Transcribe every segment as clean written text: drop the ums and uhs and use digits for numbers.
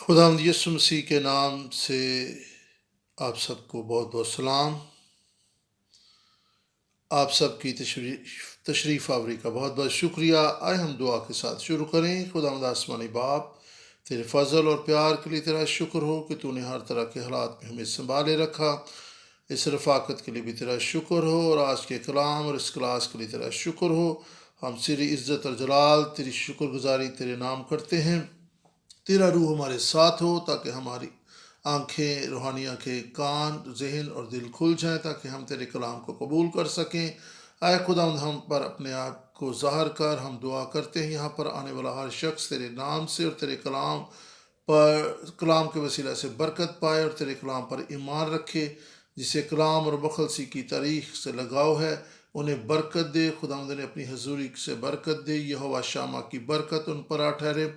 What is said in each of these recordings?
خداوند یسوع مسیح کے نام سے آپ سب کو بہت بہت سلام۔ آپ سب کی تشریف آوری کا بہت بہت شکریہ۔ آئے ہم دعا کے ساتھ شروع کریں۔ خداوند آسمانی باپ، تیرے فضل اور پیار کے لیے تیرا شکر ہو کہ تو نے ہر طرح کے حالات میں ہمیں سنبھالے رکھا۔ اس رفاقت کے لیے بھی تیرا شکر ہو، اور آج کے کلام اور اس کلاس کے لیے تیرا شکر ہو۔ ہم تیری عزت اور جلال، تیری شکر گزاری تیرے نام کرتے ہیں۔ تیرا روح ہمارے ساتھ ہو تاکہ ہماری آنکھیں، روحانی آنکھیں، کان، ذہن اور دل کھل جائیں تاکہ ہم تیرے کلام کو قبول کر سکیں۔ اے خداوند، ہم پر اپنے آپ کو ظاہر کر۔ ہم دعا کرتے ہیں یہاں پر آنے والا ہر شخص تیرے نام سے اور تیرے کلام کے وسیلہ سے برکت پائے اور تیرے کلام پر ایمان رکھے۔ جسے کلام اور مخلصی کی تاریخ سے لگاؤ ہے، انہیں برکت دے۔ خداوند نے اپنی حضوری سے برکت دے۔ یہوہ شامہ کی برکت ان پر آ ٹھہرے۔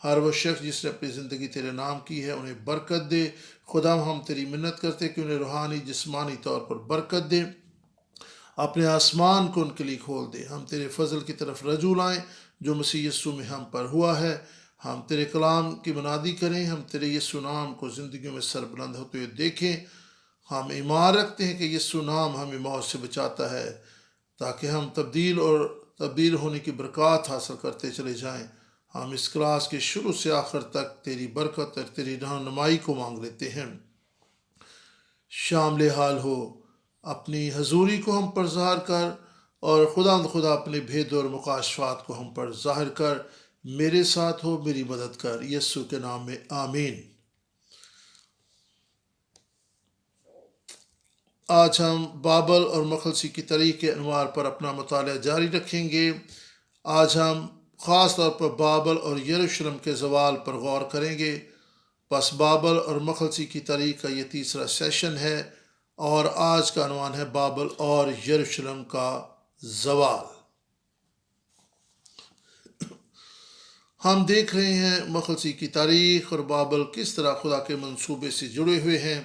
ہر وہ شخص جس نے اپنی زندگی تیرے نام کی ہے، انہیں برکت دے۔ خدا، ہم تیری منت کرتے کہ انہیں روحانی جسمانی طور پر برکت دے۔ اپنے آسمان کو ان کے لیے کھول دے۔ ہم تیرے فضل کی طرف رجوع لائیں جو مسیح یسوع میں ہم پر ہوا ہے۔ ہم تیرے کلام کی منادی کریں۔ ہم تیرے یسوع نام کو زندگیوں میں سربلند ہوتے ہوئے دیکھیں۔ ہم ایمان رکھتے ہیں کہ یسوع نام ہمیں موت سے بچاتا ہے تاکہ ہم تبدیل ہونے کی برکات حاصل کرتے چلے جائیں۔ ہم اس کلاس کے شروع سے آخر تک تیری برکت اور تیری رہنمائی کو مانگ لیتے ہیں۔ شامل حال ہو، اپنی حضوری کو ہم پر ظاہر کر، اور خدا اپنے بھید اور مکاشفات کو ہم پر ظاہر کر۔ میرے ساتھ ہو، میری مدد کر، یسوع کے نام میں آمین۔ آج ہم بابل اور مخلصی کی تاریخ کے انوار پر اپنا مطالعہ جاری رکھیں گے۔ آج ہم خاص طور پر بابل اور یروشلم کے زوال پر غور کریں گے۔ پس بابل اور مخلصی کی تاریخ کا یہ تیسرا سیشن ہے، اور آج کا عنوان ہے بابل اور یروشلم کا زوال۔ ہم دیکھ رہے ہیں مخلصی کی تاریخ اور بابل کس طرح خدا کے منصوبے سے جڑے ہوئے ہیں۔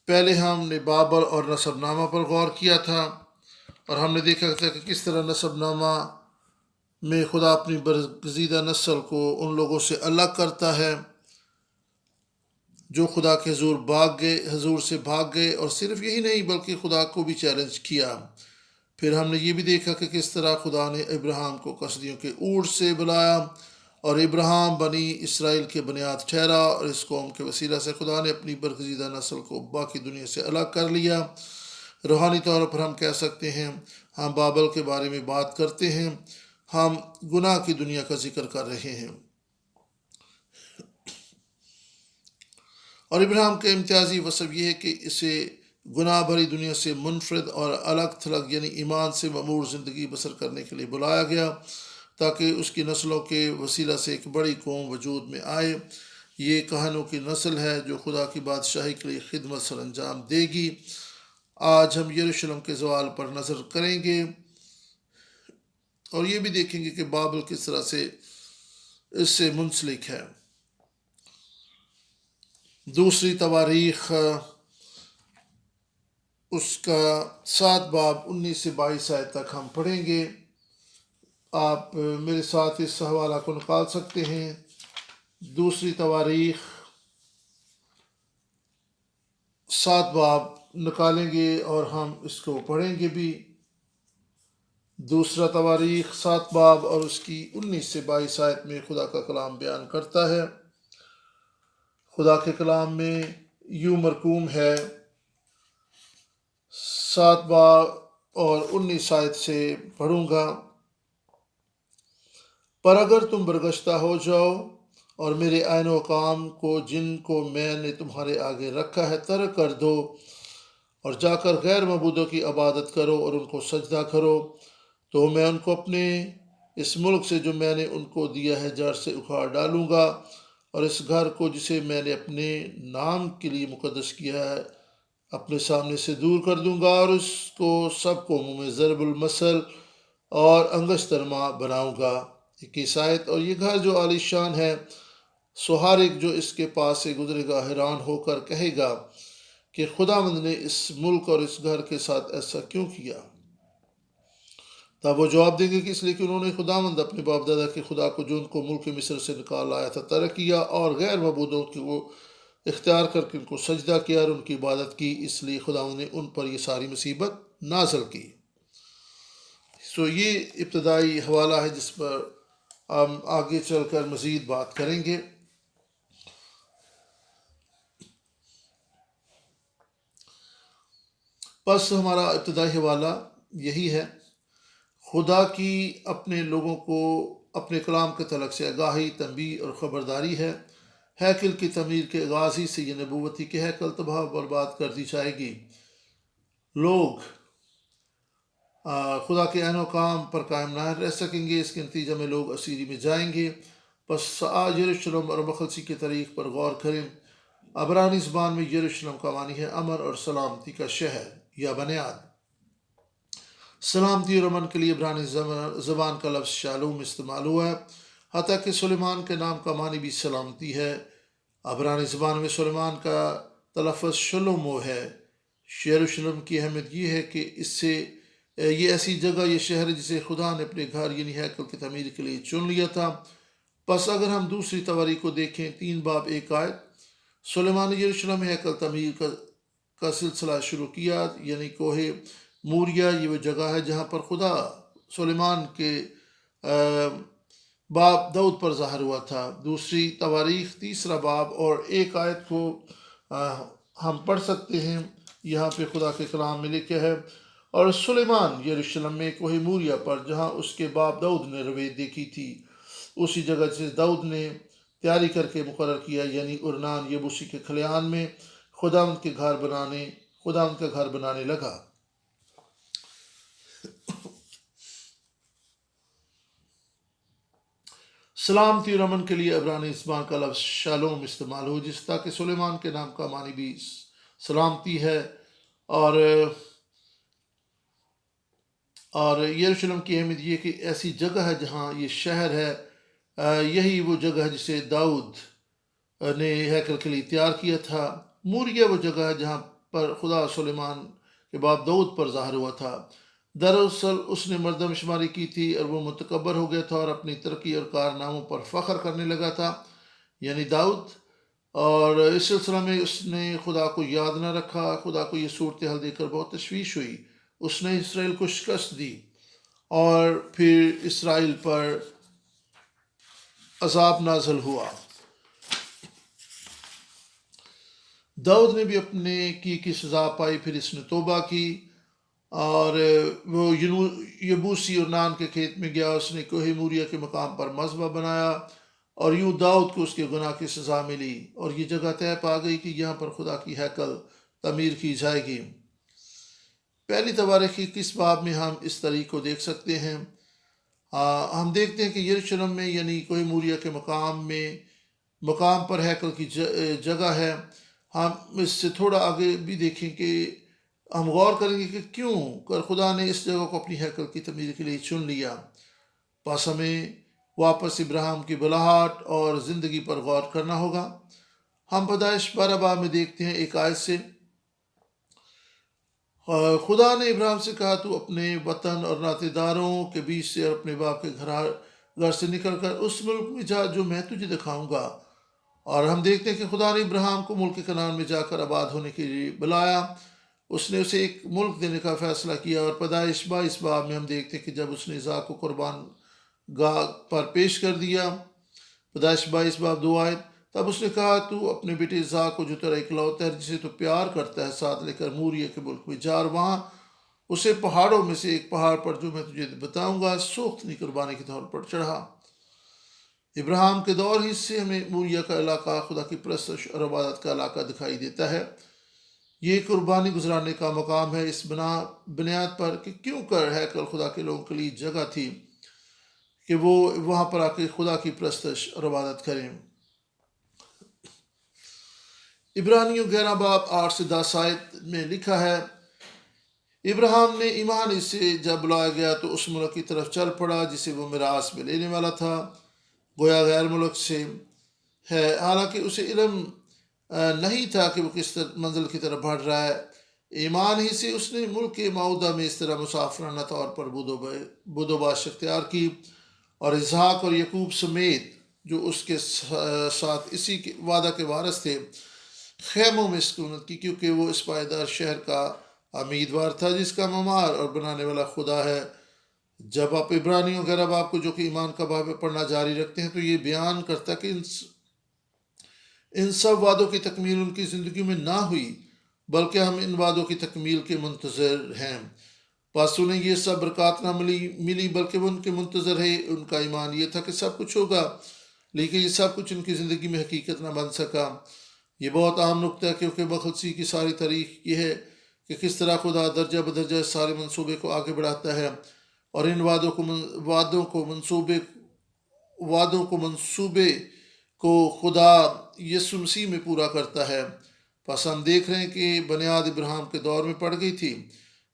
پہلے ہم نے بابل اور نسب نامہ پر غور کیا تھا، اور ہم نے دیکھا تھا کہ کس طرح نسب نامہ میں خدا اپنی برگزیدہ نسل کو ان لوگوں سے الگ کرتا ہے جو خدا کے حضور سے بھاگ گئے، اور صرف یہی نہیں بلکہ خدا کو بھی چیلنج کیا۔ پھر ہم نے یہ بھی دیکھا کہ کس طرح خدا نے ابراہیم کو کسدیوں کے اونٹ سے بلایا، اور ابراہیم بنی اسرائیل کے بنیاد ٹھہرا، اور اس قوم کے وسیلہ سے خدا نے اپنی برگزیدہ نسل کو باقی دنیا سے الگ کر لیا۔ روحانی طور پر ہم کہہ سکتے ہیں ہم بابل کے بارے میں بات کرتے ہیں۔ ہم گناہ کی دنیا کا ذکر کر رہے ہیں، اور ابراہیم کا امتیازی وصف یہ ہے کہ اسے گناہ بھری دنیا سے منفرد اور الگ تھلگ یعنی ایمان سے معمور زندگی بسر کرنے کے لیے بلایا گیا، تاکہ اس کی نسلوں کے وسیلہ سے ایک بڑی قوم وجود میں آئے۔ یہ کہانوں کی نسل ہے جو خدا کی بادشاہی کے لیے خدمت سر انجام دے گی۔ آج ہم یروشلم کے زوال پر نظر کریں گے، اور یہ بھی دیکھیں گے کہ بابل کس طرح سے اس سے منسلک ہے۔ دوسری تواریخ اس کا 7 باب 19 سے 22 آیت تک ہم پڑھیں گے۔ آپ میرے ساتھ اس حوالہ کو نکال سکتے ہیں۔ دوسری تواریخ 7 باب نکالیں گے اور ہم اس کو پڑھیں گے بھی۔ دوسرا تواریخ 7 باب اور اس کی 19 سے 22 آیت میں خدا کا کلام بیان کرتا ہے۔ خدا کے کلام میں یوں مرقوم ہے، 7 باب اور 19 آیت سے پڑھوں گا۔ پر اگر تم برگشتہ ہو جاؤ اور میرے عین و اقام کو جن کو میں نے تمہارے آگے رکھا ہے ترک کر دو، اور جا کر غیر معبودوں کی عبادت کرو اور ان کو سجدہ کرو، تو میں ان کو اپنے اس ملک سے جو میں نے ان کو دیا ہے جڑ سے اکھاڑ ڈالوں گا، اور اس گھر کو جسے میں نے اپنے نام کے لیے مقدس کیا ہے اپنے سامنے سے دور کر دوں گا، اور اس کو سب قوموں میں ضرب المثل اور انگشت ترما بناؤں گا۔ 21 آیت، اور یہ گھر جو عالی شان ہے، سو ہر ایک جو اس کے پاس سے گزرے گا حیران ہو کر کہے گا کہ خداوند نے اس ملک اور اس گھر کے ساتھ ایسا کیوں کیا۔ تب وہ جواب دیں گے کہ اس لیے کہ انہوں نے خداوند اپنے باپ دادا کے خدا کو جو ان کو ملک مصر سے نکال لایا تھا ترک کیا، اور غیر معبودوں کو اختیار کر کے ان کو سجدہ کیا اور ان کی عبادت کی، اس لیے خداوند نے ان پر یہ ساری مصیبت نازل کی۔ یہ ابتدائی حوالہ ہے جس پر ہم آگے چل کر مزید بات کریں گے۔ بس ہمارا ابتدائی حوالہ یہی ہے، خدا کی اپنے لوگوں کو اپنے کلام کے تعلق سے آگاہی، تنبیہ اور خبرداری ہے۔ ہیکل کی تعمیر کے آغاز ہی سے یہ نبوت تھی کہ ہیکل تباہ و برباد کر دی جائے گی، لوگ خدا کے عین و کام پر قائم نہ رہ سکیں گے، اس کے نتیجہ میں لوگ اسیری میں جائیں گے۔ بس آج یروشلم اور مخلصی کی تاریخ پر غور کریں۔ عبرانی زبان میں یروشلم کا معنی ہے امن اور سلامتی کا شہر یا بنیاد۔ سلامتی اور امن کے لیے عبرانی زبان کا لفظ شالوم استعمال ہوا ہے، حتیٰ کہ سلیمان کے نام کا معنی بھی سلامتی ہے۔ عبرانی زبان میں سلیمان کا تلفظ شلومو ہے۔ یروشلم کی اہمیت یہ ہے کہ اس سے یہ ایسی جگہ، یہ شہر ہے جسے خدا نے اپنے گھر یعنی ہیکل کی تعمیر کے لیے چن لیا تھا۔ پس اگر ہم دوسری تواریخ کو دیکھیں، 3 باب 1 آیت، سلیمان نے یروشلم میں ہیکل تعمیر کا سلسلہ شروع کیا، یعنی کوہ موریا یہ وہ جگہ ہے جہاں پر خدا سلیمان کے باپ داؤد پر ظاہر ہوا تھا۔ دوسری تواریخ 3 باب اور 1 آیت کو ہم پڑھ سکتے ہیں۔ یہاں پہ خدا کے کلام میں لکھا ہے، اور سلیمان یروشلم میں کوہ موریا پر جہاں اس کے باپ داؤد نے رویت دیکھی تھی، اسی جگہ جسے داؤد نے تیاری کر کے مقرر کیا، یعنی ارنان یبوسی کے کھلیان میں خداوند کا گھر بنانے لگا۔ سلامتی اور امن کے لیے عبرانی زبان کا لفظ شالوم استعمال ہو، جس طرح کہ سلیمان کے نام کا معنی بھی سلامتی ہے، اور یروشلم کی اہمیت یہ کہ ایسی جگہ ہے جہاں یہ شہر ہے، یہی وہ جگہ ہے جسے داؤد نے ہیکل کے لیے تیار کیا تھا۔ موریا وہ جگہ ہے جہاں پر خدا سلیمان کے باپ داؤد پر ظاہر ہوا تھا۔ دراصل اس نے مردم شماری کی تھی اور وہ متکبر ہو گیا تھا اور اپنی ترقی اور کارناموں پر فخر کرنے لگا تھا، یعنی داؤد، اور اس سلسلہ میں اس نے خدا کو یاد نہ رکھا۔ خدا کو یہ صورتحال دیکھ کر بہت تشویش ہوئی، اس نے اسرائیل کو شکست دی اور پھر اسرائیل پر عذاب نازل ہوا۔ داؤد نے بھی اپنے کی سزا پائی، پھر اس نے توبہ کی اور وہ یبوسی ارنان کے کھیت میں گیا، اس نے کوہ موریا کے مقام پر مذبح بنایا، اور یوں داؤد کو اس کے گناہ کی سزا ملی، اور یہ جگہ طے پا گئی کہ یہاں پر خدا کی ہیکل تعمیر کی جائے گی۔ پہلی تواریخ کی 21 باب میں ہم اس طریق کو دیکھ سکتے ہیں۔ ہم دیکھتے ہیں کہ یروشلم میں یعنی کوہ موریا کے مقام پر ہیکل کی جگہ ہے۔ ہم اس سے تھوڑا آگے بھی دیکھیں کہ ہم غور کریں گے کہ کیوں کر خدا نے اس جگہ کو اپنی ہیکل کی تعمیر کے لیے چن لیا۔ پس ہمیں واپس ابراہیم کی بلاہٹ اور زندگی پر غور کرنا ہوگا۔ ہم پیدائش 12 باب میں دیکھتے ہیں 1 آیت سے، خدا نے ابراہیم سے کہا، تو اپنے وطن اور ناطے داروں کے بیچ سے اور اپنے باپ کے گھر سے نکل کر اس ملک میں جا جو میں تجھے دکھاؤں گا۔ اور ہم دیکھتے ہیں کہ خدا نے ابراہیم کو ملک کنعان میں جا کر آباد ہونے کے لیے بلایا، اس نے اسے ایک ملک دینے کا فیصلہ کیا، اور پیدائش 22 باب میں ہم دیکھتے ہیں کہ جب اس نے اسحاق کو قربان گاہ پر پیش کر دیا، پیدائش 22 باب 2 آیت، تب اس نے کہا، تو اپنے بیٹے اسحاق کو جو تیرا اکلوتا ہے جسے تو پیار کرتا ہے ساتھ لے کر موریا کے ملک میں جا، اور وہاں اسے پہاڑوں میں سے ایک پہاڑ پر جو میں تجھے بتاؤں گا سوختنی قربانی کے طور پر چڑھا۔ ابراہیم کے دور ہی سے ہمیں موریا کا علاقہ خدا کی پرستش اور عبادت کا علاقہ دکھائی دیتا ہے۔ یہ قربانی گزرانے کا مقام ہے، اس بنیاد پر کہ کیوں کر ہیکل خدا کے لوگوں کے لیے جگہ تھی کہ وہ وہاں پر آ کے خدا کی پرستش اور عبادت کریں۔ عبرانیوں 11 باب 8 سے 10 آیت میں لکھا ہے، ابراہیم نے ایمان سے جب بلایا گیا تو اس ملک کی طرف چل پڑا جسے وہ میراث میں لینے والا تھا، گویا غیر ملک سے ہے، حالانکہ اسے علم نہیں تھا کہ وہ کس منزل کی طرف بڑھ رہا ہے۔ ایمان ہی سے اس نے ملک معودہ میں اس طرح مسافرانہ طور پر بدو باش اختیار کی، اور اسحاق اور یعقوب سمیت جو اس کے ساتھ اسی کے وعدہ کے وارث تھے خیموں میں سکونت کی، کیونکہ وہ اس پائیدار شہر کا امیدوار تھا جس کا معمار اور بنانے والا خدا ہے۔ جب آپ عبرانیوں وغیرہ باب کو جو کہ ایمان کا باب ہے پڑھنا جاری رکھتے ہیں تو یہ بیان کرتا کہ ان سب وعدوں کی تکمیل ان کی زندگی میں نہ ہوئی، بلکہ ہم ان وعدوں کی تکمیل کے منتظر ہیں۔ پس انہیں یہ سب برکات نہ ملی بلکہ وہ ان کے منتظر ہے۔ ان کا ایمان یہ تھا کہ سب کچھ ہوگا، لیکن یہ سب کچھ ان کی زندگی میں حقیقت نہ بن سکا۔ یہ بہت عام نکتہ ہے، کیونکہ مخلصی کی ساری تاریخ یہ ہے کہ کس طرح خدا درجہ بدرجہ سارے منصوبے کو آگے بڑھاتا ہے، اور ان وعدوں کو منصوبے کو خدا یسوع مسیح میں پورا کرتا ہے۔ پس ہم دیکھ رہے ہیں کہ بنیاد ابراہیم کے دور میں پڑ گئی تھی،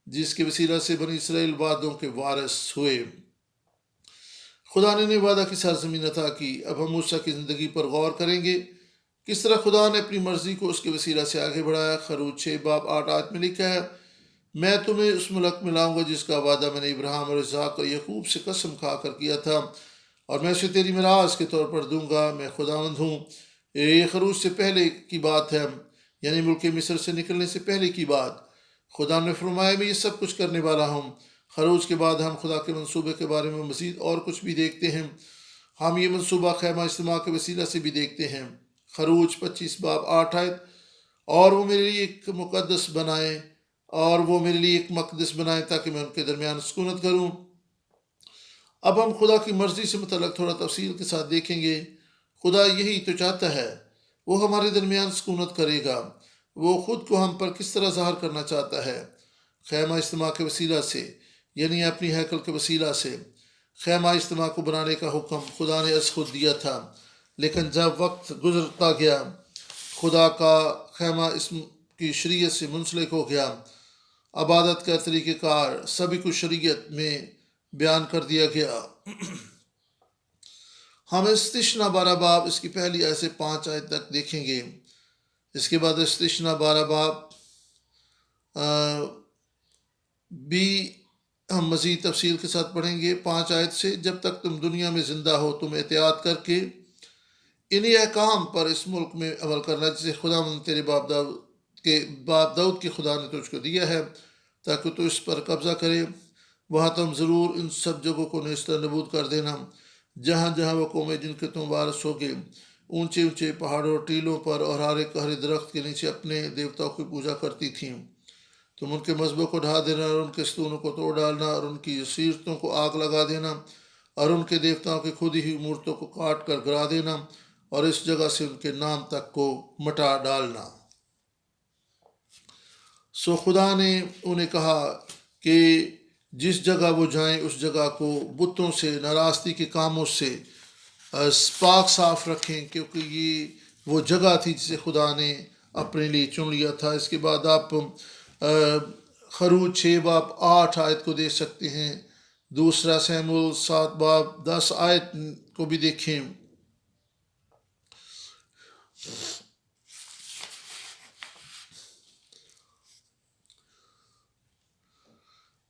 جس کے وسیلہ سے بنی اسرائیل وعدوں کے وارث ہوئے۔ خدا نے وعدہ کی سرزمین عطا کی۔ اب ہم موسیٰ کی زندگی پر غور کریں گے، کس طرح خدا نے اپنی مرضی کو اس کے وسیلہ سے آگے بڑھایا۔ خروج 6 باب 8 آیت میں لکھا ہے، میں تمہیں اس ملک میں لاؤں گا جس کا وعدہ میں نے ابراہیم اور اسحاق اور یعقوب سے قسم کھا کر کیا تھا، اور میں اسے تیری میراث کے طور پر دوں گا۔ میں خداوند ہوں۔ یہ خروج سے پہلے کی بات ہے، یعنی ملک مصر سے نکلنے سے پہلے کی بات۔ خدا نے فرمایا میں یہ سب کچھ کرنے والا ہوں۔ خروج کے بعد ہم خدا کے منصوبے کے بارے میں مزید اور کچھ بھی دیکھتے ہیں۔ ہم یہ منصوبہ خیمہ اجتماع کے وسیلہ سے بھی دیکھتے ہیں۔ خروج 25 باب 8 آیت، اور وہ میرے لیے ایک مقدس بنائیں تاکہ میں ان کے درمیان سکونت کروں۔ اب ہم خدا کی مرضی سے متعلق تھوڑا تفصیل کے ساتھ دیکھیں گے۔ خدا یہی تو چاہتا ہے، وہ ہمارے درمیان سکونت کرے گا۔ وہ خود کو ہم پر کس طرح ظاہر کرنا چاہتا ہے؟ خیمہ اجتماع کے وسیلہ سے، یعنی اپنی ہیکل کے وسیلہ سے۔ خیمہ اجتماع کو بنانے کا حکم خدا نے از خود دیا تھا، لیکن جب وقت گزرتا گیا خدا کا خیمہ اس کی شریعت سے منسلک ہو گیا۔ عبادت کا طریقہ کار سبھی کو شریعت میں بیان کر دیا گیا۔ ہم استثنا 12 باب اس کی پہلی آیت سے 5 آیت تک دیکھیں گے۔ اس کے بعد استثنا 12 باب بھی ہم مزید تفصیل کے ساتھ پڑھیں گے 5 آیت سے، جب تک تم دنیا میں زندہ ہو تم احتیاط کر کے انہی احکام پر اس ملک میں عمل کرنا جسے خدا تیرے باپ داؤد کے خدا نے تجھ کو دیا ہے، تاکہ تو اس پر قبضہ کرے۔ وہاں تم ضرور ان سب جگہوں کو نیست نبود کر دینا جہاں جہاں وہ قومیں جن کے تم وارث ہوگے اونچے اونچے پہاڑوں اور ٹیلوں پر اور ہر درخت کے نیچے اپنے دیوتاؤں کی پوجا کرتی تھیں۔ تم ان کے مذبحوں کو ڈھا دینا اور ان کے ستونوں کو توڑ ڈالنا اور ان کی سیرتوں کو آگ لگا دینا اور ان کے دیوتاؤں کی کھودی ہوئی مورتوں کو کاٹ کر گرا دینا اور اس جگہ سے ان کے نام تک کو مٹا ڈالنا۔ سو خدا نے انہیں کہا کہ جس جگہ وہ جائیں اس جگہ کو بتوں سے، ناراستی کے کاموں سے پاک صاف رکھیں، کیونکہ یہ وہ جگہ تھی جسے خدا نے اپنے لیے چن لیا تھا۔ اس کے بعد آپ خروج 6 باب 8 آیت کو دیکھ سکتے ہیں۔ دوسرا سموئیل 7 باب 10 آیت کو بھی دیکھیں۔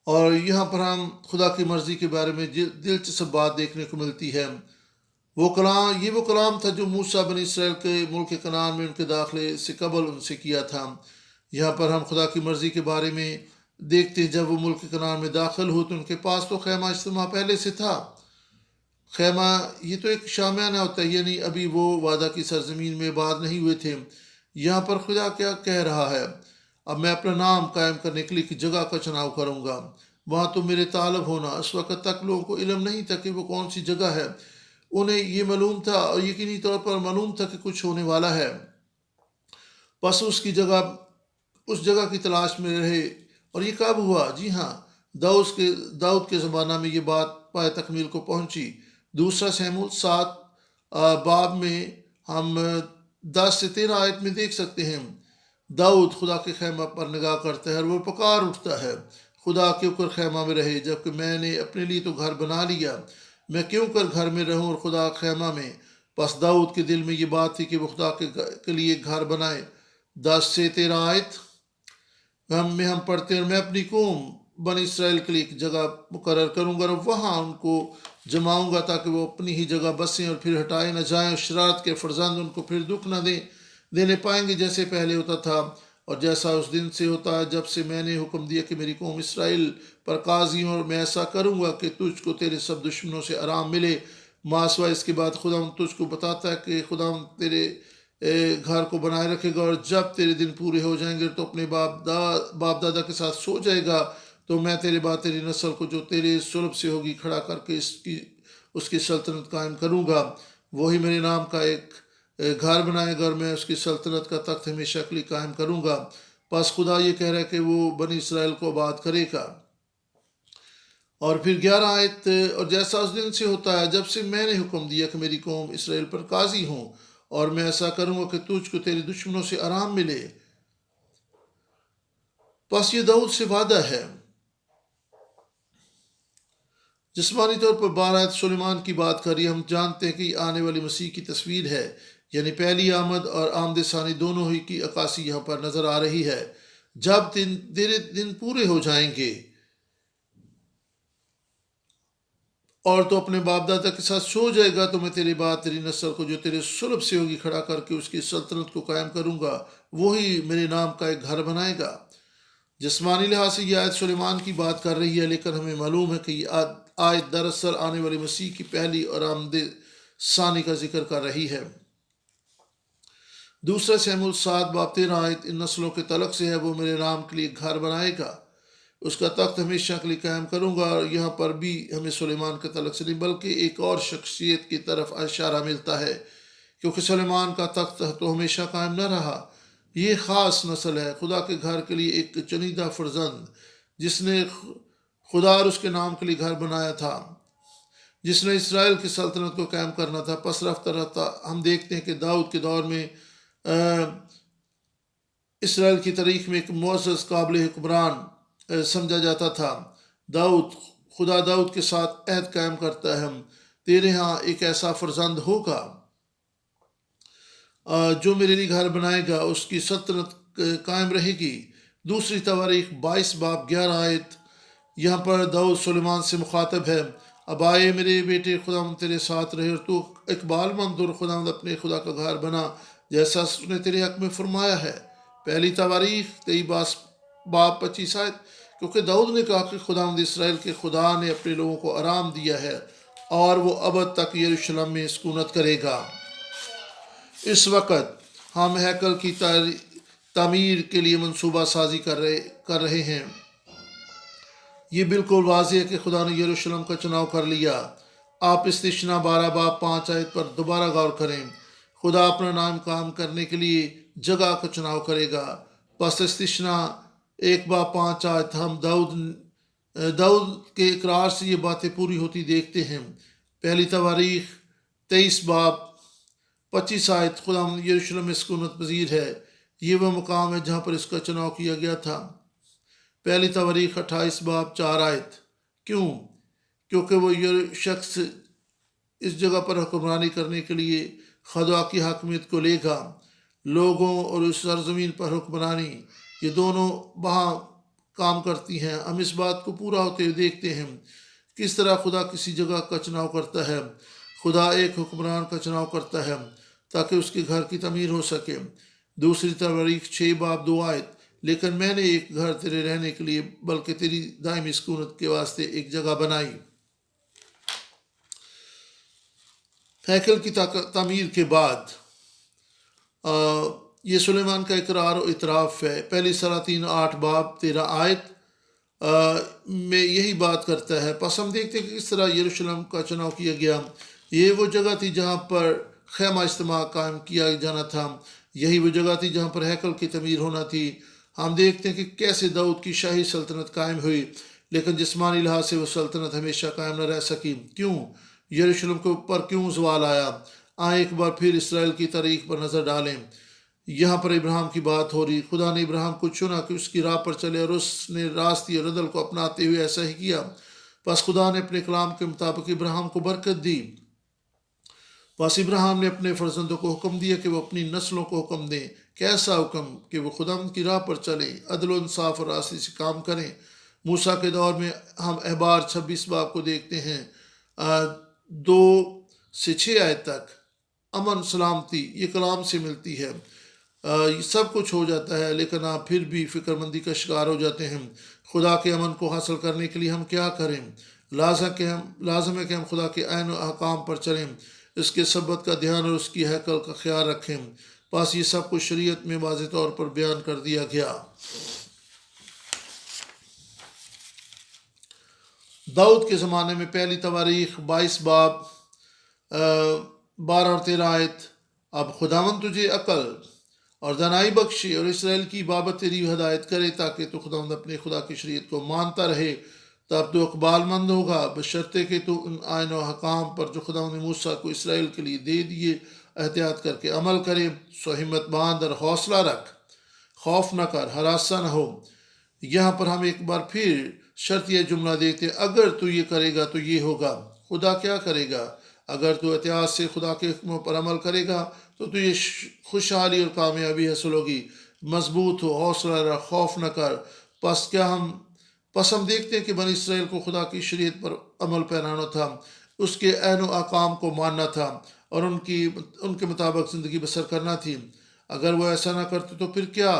اور یہاں پر ہم خدا کی مرضی کے بارے میں دلچسپ بات دیکھنے کو ملتی ہے۔ وہ کلام تھا جو موسیٰ بنی اسرائیل کے ملک کنعان میں ان کے داخلے سے قبل ان سے کیا تھا۔ یہاں پر ہم خدا کی مرضی کے بارے میں دیکھتے ہیں۔ جب وہ ملک کنعان میں داخل ہوئے تو ان کے پاس تو خیمہ اجتماع پہلے سے تھا۔ خیمہ یہ تو ایک شامیانہ ہوتا ہے، یعنی ابھی وہ وعدہ کی سرزمین میں آباد نہیں ہوئے تھے۔ یہاں پر خدا کیا کہہ رہا ہے؟ اب میں اپنا نام قائم کرنے کے لیے ایک جگہ کا چناؤ کروں گا، وہاں تم میرے طالب ہونا۔ اس وقت تک لوگوں کو علم نہیں تھا کہ وہ کون سی جگہ ہے۔ انہیں یہ معلوم تھا اور یقینی طور پر معلوم تھا کہ کچھ ہونے والا ہے، بس اس جگہ کی تلاش میں رہے۔ اور یہ کب ہوا؟ جی ہاں، داؤد کے زمانہ میں یہ بات پائے تکمیل کو پہنچی۔ دوسرا سموئیل 7 باب میں ہم 10 سے 13 آیت میں دیکھ سکتے ہیں، داؤد خدا کے خیمہ پر نگاہ کرتا ہے اور وہ پکار اٹھتا ہے، خدا کیوں کر خیمہ میں رہے جبکہ میں نے اپنے لیے تو گھر بنا لیا؟ میں کیوں کر گھر میں رہوں اور خدا خیمہ میں؟ پس داؤد کے دل میں یہ بات تھی کہ وہ خدا کے لیے گھر بنائے۔ 10 سے 13 آیت، ہم پڑھتے ہیں، اور میں اپنی قوم بنی اسرائیل کے لیے ایک جگہ مقرر کروں گا اور وہاں ان کو جماؤں گا تاکہ وہ اپنی ہی جگہ بسیں اور پھر ہٹائے نہ جائیں، اور شرارت کے فرزند ان کو پھر دکھ نہ دینے پائیں گے جیسے پہلے ہوتا تھا اور جیسا اس دن سے ہوتا ہے جب سے میں نے حکم دیا کہ میری قوم اسرائیل پر قاضی ہوں، اور میں ایسا کروں گا کہ تجھ کو تیرے سب دشمنوں سے آرام ملے۔ ماسوا اس کے بعد خدا تجھ کو بتاتا ہے کہ خدا تیرے گھر کو بنائے رکھے گا، اور جب تیرے دن پورے ہو جائیں گے تو اپنے باپ دادا کے ساتھ سو جائے گا، تو میں تیرے بعد تیری نسل کو جو تیرے صلب سے ہوگی کھڑا کر کے اس کی سلطنت قائم کروں گا۔ وہی میرے نام کا ایک گھر بنائے گا اور میں اس کی سلطنت کا تخت ہمیشہ کے لیے قائم کروں گا۔ پس خدا یہ کہہ رہا ہے کہ وہ بنی اسرائیل کو آباد کرے گا۔ اور پھر 11 آیت، اور جیسا اس دن سے ہوتا ہے جب سے میں نے حکم دیا کہ میری قوم اسرائیل پر قاضی ہوں، اور میں ایسا کروں گا کہ تجھ کو تیرے دشمنوں سے آرام ملے۔ پس یہ داؤد سے وعدہ ہے۔ جسمانی طور پر 12 آیت سلیمان کی بات کر رہی ہے۔ ہم جانتے ہیں کہ یہ آنے والی مسیح کی تصویر ہے، یعنی پہلی آمد اور آمد ثانی دونوں ہی کی عکاسی یہاں پر نظر آ رہی ہے۔ جب تیرے دن پورے ہو جائیں گے اور تو اپنے باپ دادا کے ساتھ سو جائے گا، تو میں تیرے بعد تیری نسل کو جو تیرے صلب سے ہوگی کھڑا کر کے اس کی سلطنت کو قائم کروں گا، وہی میرے نام کا ایک گھر بنائے گا۔ جسمانی لحاظ سے یہ آیت سلیمان کی بات کر رہی ہے، لیکن ہمیں معلوم ہے کہ یہ آیت دراصل آنے والی مسیح کی پہلی اور آمد ثانی کا ذکر کر رہی ہے۔ دوسرا سیموئیل 7 باب 13 آیت، ان نسلوں کے تعلق سے ہے، وہ میرے نام کے لیے گھر بنائے گا، اس کا تخت ہمیشہ کے لیے قائم کروں گا۔ اور یہاں پر بھی ہمیں سلیمان کے تعلق سے نہیں بلکہ ایک اور شخصیت کی طرف اشارہ ملتا ہے، کیونکہ سلیمان کا تخت تو ہمیشہ قائم نہ رہا۔ یہ خاص نسل ہے، خدا کے گھر کے لیے ایک چنیدہ فرزند، جس نے خدا اور اس کے نام کے لیے گھر بنایا تھا، جس نے اسرائیل کی سلطنت کو قائم کرنا تھا۔ پس رفتہ رفتہ ہم دیکھتے ہیں کہ داؤد کے دور میں اسرائیل کی تاریخ میں ایک معزز قابل حکمران سمجھا جاتا تھا۔ خدا داؤد کے ساتھ عہد قائم کرتا ہے، تیرے ہاں ایک ایسا فرزند ہوگا جو میرے لیے گھر بنائے گا، اس کی سلطنت قائم رہے گی۔ دوسری تواریخ 22 باب 11 آیت، یہاں پر داؤد سلیمان سے مخاطب ہے، اب آئے میرے بیٹے، خداوند تیرے ساتھ رہے اور تو اقبال مند اور خداوند اپنے خدا کا گھر بنا جیسا اس نے تیرے حق میں فرمایا ہے۔ پہلی تواریخ 23 باب 25 آیت، کیونکہ داؤد نے کہا کہ خداوند اسرائیل کے خدا نے اپنے لوگوں کو آرام دیا ہے اور وہ ابد تک یروشلم میں سکونت کرے گا۔ اس وقت ہم ہیکل کی تعمیر کے لیے منصوبہ سازی کر رہے ہیں۔ یہ بالکل واضح ہے کہ خدا نے یروشلم کا چناؤ کر لیا۔ آپ استثنا 12 باب 5 آیت پر دوبارہ غور کریں۔ خدا اپنا نام قائم کرنے کے لیے جگہ کا چناؤ کرے گا۔ پس استثنا 1 باب 5 آیت، ہم داؤد کے اقرار سے یہ باتیں پوری ہوتی دیکھتے ہیں۔ پہلی تواریخ 23 باب 25 آیت، خدا یروشلم میں سکونت پذیر ہے، یہ وہ مقام ہے جہاں پر اس کا چناؤ کیا گیا تھا۔ پہلی تواریخ 28 باب 4 آیت، کیونکہ وہ شخص اس جگہ پر حکمرانی کرنے کے لیے خدا کی حاکمیت کو لے گا۔ لوگوں اور اس سرزمین پر حکمرانی، یہ دونوں وہاں کام کرتی ہیں۔ ہم اس بات کو پورا ہوتے ہوئے دیکھتے ہیں کس طرح خدا کسی جگہ کا چناؤ کرتا ہے۔ خدا ایک حکمران کا چناؤ کرتا ہے تاکہ اس کے گھر کی تعمیر ہو سکے۔ دوسری تواریخ 6 باب 2 آیت، لیکن میں نے ایک گھر تیرے رہنے کے لیے بلکہ تیری دائمی سکونت کے واسطے ایک جگہ بنائی۔ ہیکل کی تعمیر کے بعد یہ سلیمان کا اقرار و اعتراف ہے۔ پہلی سلاطین 8 باب 13 آیت میں یہی بات کرتا ہے۔ پس ہم دیکھتے ہیں کہ کس طرح یروشلم کا چناؤ کیا گیا۔ یہ وہ جگہ تھی جہاں پر خیمہ اجتماع قائم کیا جانا تھا، یہی وہ جگہ تھی جہاں پر ہیکل کی تعمیر ہونا تھی۔ ہم دیکھتے ہیں کہ کیسے داؤد کی شاہی سلطنت قائم ہوئی، لیکن جسمانی لحاظ سے وہ سلطنت ہمیشہ قائم نہ رہ سکی۔ کیوں؟ یروشلم کے اوپر کیوں زوال آیا؟ آئیں ایک بار پھر اسرائیل کی تاریخ پر نظر ڈالیں۔ یہاں پر ابراہیم کی بات ہو رہی۔ خدا نے ابراہیم کو چنا کہ اس کی راہ پر چلے، اور اس نے راستی اور عدل کو اپناتے ہوئے ایسا ہی کیا۔ پس خدا نے اپنے کلام کے مطابق ابراہیم کو برکت دی۔ پس ابراہیم نے اپنے فرزندوں کو حکم دیا کہ وہ اپنی نسلوں کو حکم دیں کیسا حکم کہ وہ خداوند کی راہ پر چلیں، عدل و انصاف اور راستی سے کام کریں۔ موسیٰ کے دور میں ہم احبار 26 باب کو دیکھتے ہیں، 2 سے 6 تک امن سلامتی یہ کلام سے ملتی ہے۔ یہ سب کچھ ہو جاتا ہے لیکن آپ پھر بھی فکر مندی کا شکار ہو جاتے ہیں۔ خدا کے امن کو حاصل کرنے کے لیے ہم کیا کریں؟ لازم ہے کہ ہم خدا کے عین و احکام پر چلیں، اس کے سبت کا دھیان اور اس کی ہیکل کا خیال رکھیں۔ بس یہ سب کچھ شریعت میں واضح طور پر بیان کر دیا گیا۔ داؤد کے زمانے میں پہلی تواریخ 22 باب 12 اور 13 آیت۔ اب خداوند تجھے عقل اور دانائی بخشے اور اسرائیل کی بابت تیری ہدایت کرے تاکہ تو خداوند اپنے خدا کی شریعت کو مانتا رہے، تب تو اقبال مند ہوگا، بشرطے کہ تو ان آئین و حکام پر جو خداوند نے موسیٰ کو اسرائیل کے لیے دے دیے احتیاط کر کے عمل کرے۔ سو ہمت باندھ اور حوصلہ رکھ، خوف نہ کر، ہراساں نہ ہو۔ یہاں پر ہم ایک بار پھر شرطیہ جملہ دیکھتے ہیں، اگر تو یہ کرے گا تو یہ ہوگا۔ خدا کیا کرے گا؟ اگر تو احتیاط سے خدا کے حکموں پر عمل کرے گا تو یہ خوشحالی اور کامیابی حاصل ہوگی۔ مضبوط ہو، حوصلہ رکھ، خوف نہ کر۔ پس ہم دیکھتے ہیں کہ بنی اسرائیل کو خدا کی شریعت پر عمل پیرانا تھا، اس کے عین و احکام کو ماننا تھا اور ان کے مطابق زندگی بسر کرنا تھی۔ اگر وہ ایسا نہ کرتے تو پھر کیا؟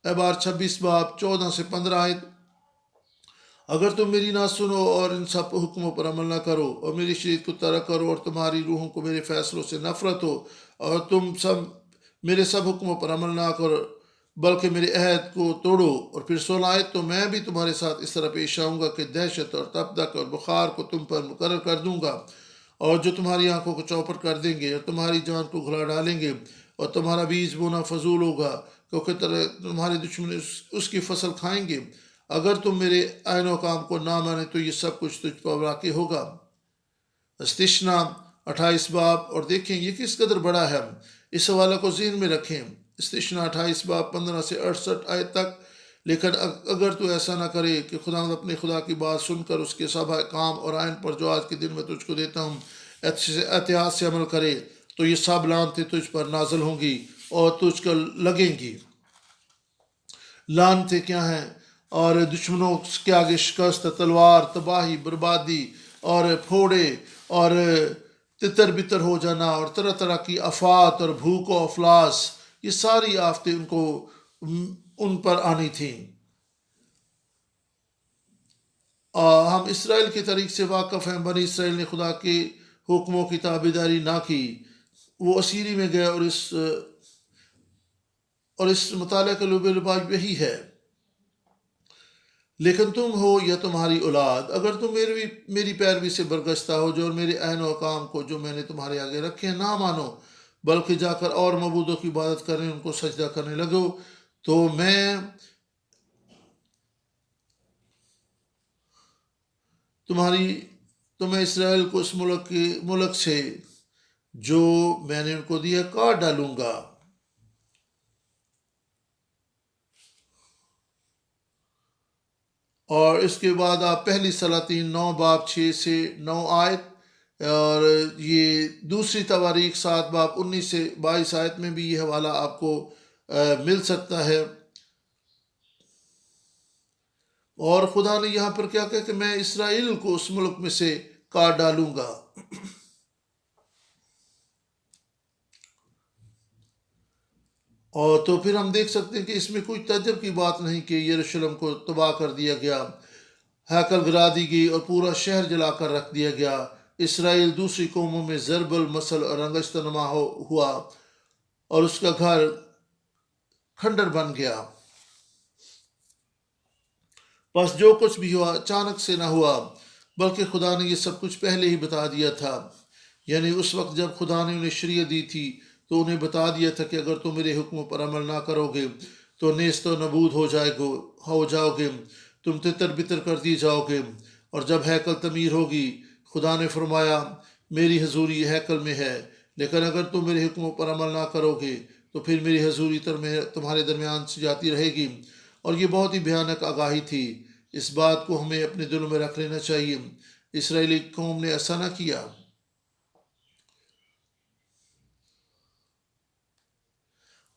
احبار 26 باب 14 سے 15 آیت۔ اگر تم میری نہ سنو اور ان سب حکموں پر عمل نہ کرو اور میری شریعت کو ترک کرو اور تمہاری روحوں کو میرے فیصلوں سے نفرت ہو اور تم سب میرے سب حکموں پر عمل نہ کرو بلکہ میرے عہد کو توڑو، اور پھر 16 آیت، تو میں بھی تمہارے ساتھ اس طرح پیش آؤں گا کہ دہشت اور تپدق اور بخار کو تم پر مقرر کر دوں گا، اور جو تمہاری آنکھوں کو چوپٹ کر دیں گے اور تمہاری جان کو گھلا ڈالیں گے، اور تمہارا بیج بونا فضول ہوگا کیونکہ تمہارے دشمن اس کی فصل کھائیں گے۔ اگر تم میرے عین و کام کو نہ مانے تو یہ سب کچھ تجھ پر واقع ہوگا۔ استثنا 28 باب، اور دیکھیں یہ کس قدر بڑا ہے، اس حوالہ کو ذہن میں رکھیں۔ استثنا 28 باب 15 سے 68 آیت تک۔ لیکن اگر تو ایسا نہ کرے کہ خداوند اپنے خدا کی بات سن کر اس کے سب احکام اور آئین پر جو آج کے دن میں تجھ کو دیتا ہوں احتیاط سے عمل کرے تو یہ سب لعنتیں تجھ پر نازل ہوں گی اور تجھ کو لگیں گی۔ لعنتیں کیا ہیں؟ اور دشمنوں کے آگے شکست، تلوار، تباہی، بربادی اور پھوڑے اور تتر بتر ہو جانا اور طرح طرح کی آفات اور بھوک و افلاس، یہ ساری آفتیں ان پر آنی تھیں۔ ہم اسرائیل کے طریق سے واقف ہیں۔ بنی اسرائیل نے خدا کے حکموں کی تابعداری نہ کی، وہ اسیری میں گئے، اور اس مطالعہ کا لب لباس یہی ہے۔ لیکن تم ہو یا تمہاری اولاد، اگر تم میری پیروی سے برگشتہ ہو جو اور میرے عین و احکام کو جو میں نے تمہارے آگے رکھے ہیں نہ مانو بلکہ جا کر اور معبودوں کی عبادت کرنے ان کو سجدہ کرنے لگو، تو میں اسرائیل کو اس ملک سے جو میں نے ان کو دیا کاٹ ڈالوں گا۔ اور اس کے بعد آپ پہلی سلاطین 9 باب 6 سے 9 آیت، اور یہ دوسری تواریخ 7 باب 19 سے 22 آیت میں بھی یہ حوالہ آپ کو مل سکتا ہے۔ اور خدا نے یہاں پر کیا کہا کہ میں اسرائیل کو اس ملک میں سے کاٹ ڈالوں گا۔ اور تو پھر ہم دیکھ سکتے ہیں کہ اس میں کوئی تعجب کی بات نہیں کہ یروشلم کو تباہ کر دیا گیا، ہیکل گرا دی گئی اور پورا شہر جلا کر رکھ دیا گیا۔ اسرائیل دوسری قوموں میں ضرب المثل اور رنگشتہ نما ہوا اور اس کا گھر کھنڈر بن گیا۔ بس جو کچھ بھی ہوا اچانک سے نہ ہوا بلکہ خدا نے یہ سب کچھ پہلے ہی بتا دیا تھا۔ یعنی اس وقت جب خدا نے انہیں شریعت دی تھی تو انہیں بتا دیا تھا کہ اگر تم میرے حکموں پر عمل نہ کرو گے تو نیست و نبود ہو جاؤ گے، تم تتر بتر کر دی جاؤ گے۔ اور جب ہیکل تعمیر ہوگی خدا نے فرمایا میری حضوری ہیکل میں ہے، لیکن اگر تم میرے حکموں پر عمل نہ کرو گے تو پھر میری حضوری تمہارے درمیان سے جاتی رہے گی۔ اور یہ بہت ہی بھیانک آگاہی تھی، اس بات کو ہمیں اپنے دلوں میں رکھ لینا چاہیے۔ اسرائیلی قوم نے ایسا نہ کیا۔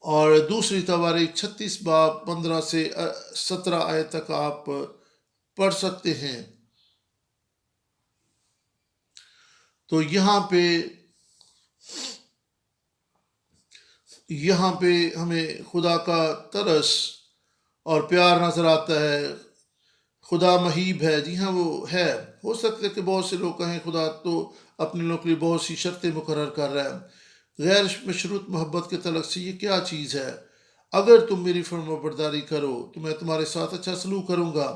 اور دوسری تواریخ 36 باب 15 سے 17 آیت تک آپ پڑھ سکتے ہیں۔ تو یہاں پہ ہمیں خدا کا ترس اور پیار نظر آتا ہے۔ خدا مہیب ہے، جی ہاں وہ ہے۔ ہو سکتا ہے کہ بہت سے لوگ کہیں خدا تو اپنے لوگوں کے لیے بہت سی شرطیں مقرر کر رہا ہے۔ غیر مشروط محبت کے تعلق سے یہ کیا چیز ہے؟ اگر تم میری فرما برداری کرو تو میں تمہارے ساتھ اچھا سلوک کروں گا،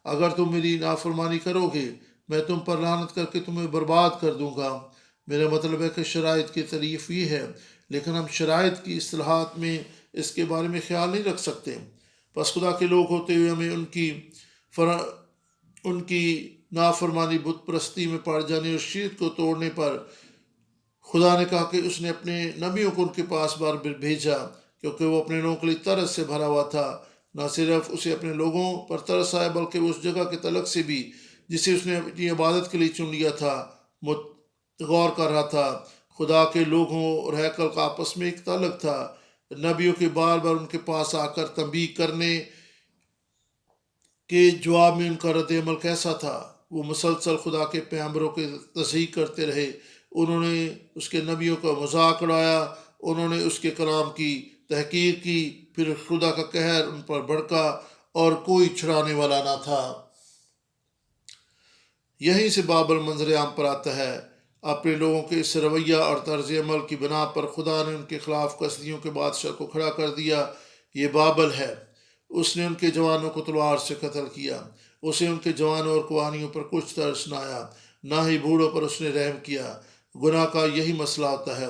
اگر تم میری نافرمانی کرو گے میں تم پر لعنت کر کے تمہیں برباد کر دوں گا۔ میرا مطلب ہے کہ شرائط کی تعریف یہ ہے، لیکن ہم شرائط کی اصطلاحات میں اس کے بارے میں خیال نہیں رکھ سکتے۔ بس خدا کے لوگ ہوتے ہوئے ہمیں ان کی نافرمانی، بت پرستی میں پڑ جانے اور شریعت کو توڑنے پر خدا نے کہا کہ اس نے اپنے نبیوں کو ان کے پاس بار بار بھیجا، کیونکہ وہ اپنے لوگوں کے لیے ترس سے بھرا ہوا تھا۔ نہ صرف اسے اپنے لوگوں پر ترس آیا بلکہ اس جگہ کے تعلق سے بھی جسے اس نے اپنی عبادت کے لیے چن لیا تھا غور کر رہا تھا۔ خدا کے لوگوں اور ہیکل کا آپس میں ایک تعلق تھا۔ نبیوں کے بار بار ان کے پاس آ کر تنبیہ کرنے کے جواب میں ان کا رد عمل کیسا تھا؟ وہ مسلسل خدا کے پیغمبروں کی تصدیق کرتے رہے، انہوں نے اس کے نبیوں کا مذاق اڑایا، انہوں نے اس کے کلام کی تحقیر کی، پھر خدا کا قہر ان پر بھڑکا اور کوئی چھڑانے والا نہ تھا۔ یہیں سے بابل منظر عام پر آتا ہے۔ اپنے لوگوں کے اس رویہ اور طرز عمل کی بنا پر خدا نے ان کے خلاف کسدیوں کے بادشاہ کو کھڑا کر دیا۔ یہ بابل ہے۔ اس نے ان کے جوانوں کو تلوار سے قتل کیا، اسے ان کے جوانوں اور کوہانیوں پر کچھ ترس نہ آیا، نہ ہی بوڑھوں پر اس نے رحم کیا۔ گناہ کا یہی مسئلہ ہوتا ہے،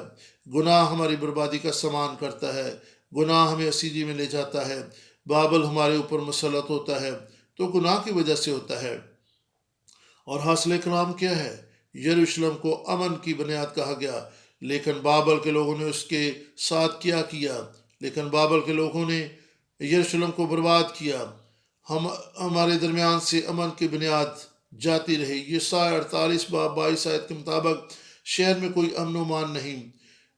گناہ ہماری بربادی کا سامان کرتا ہے، گناہ ہمیں اسیری میں لے جاتا ہے۔ بابل ہمارے اوپر مسلط ہوتا ہے تو گناہ کی وجہ سے ہوتا ہے۔ اور حاصل کلام کیا ہے؟ یروشلم کو امن کی بنیاد کہا گیا، لیکن بابل کے لوگوں نے اس کے ساتھ کیا کیا؟ لیکن بابل کے لوگوں نے یروشلم کو برباد کیا۔ ہمارے درمیان سے امن کی بنیاد جاتی رہی۔ یسایہ 48 باب 22 آیت کے مطابق شہر میں کوئی امن و مان نہیں۔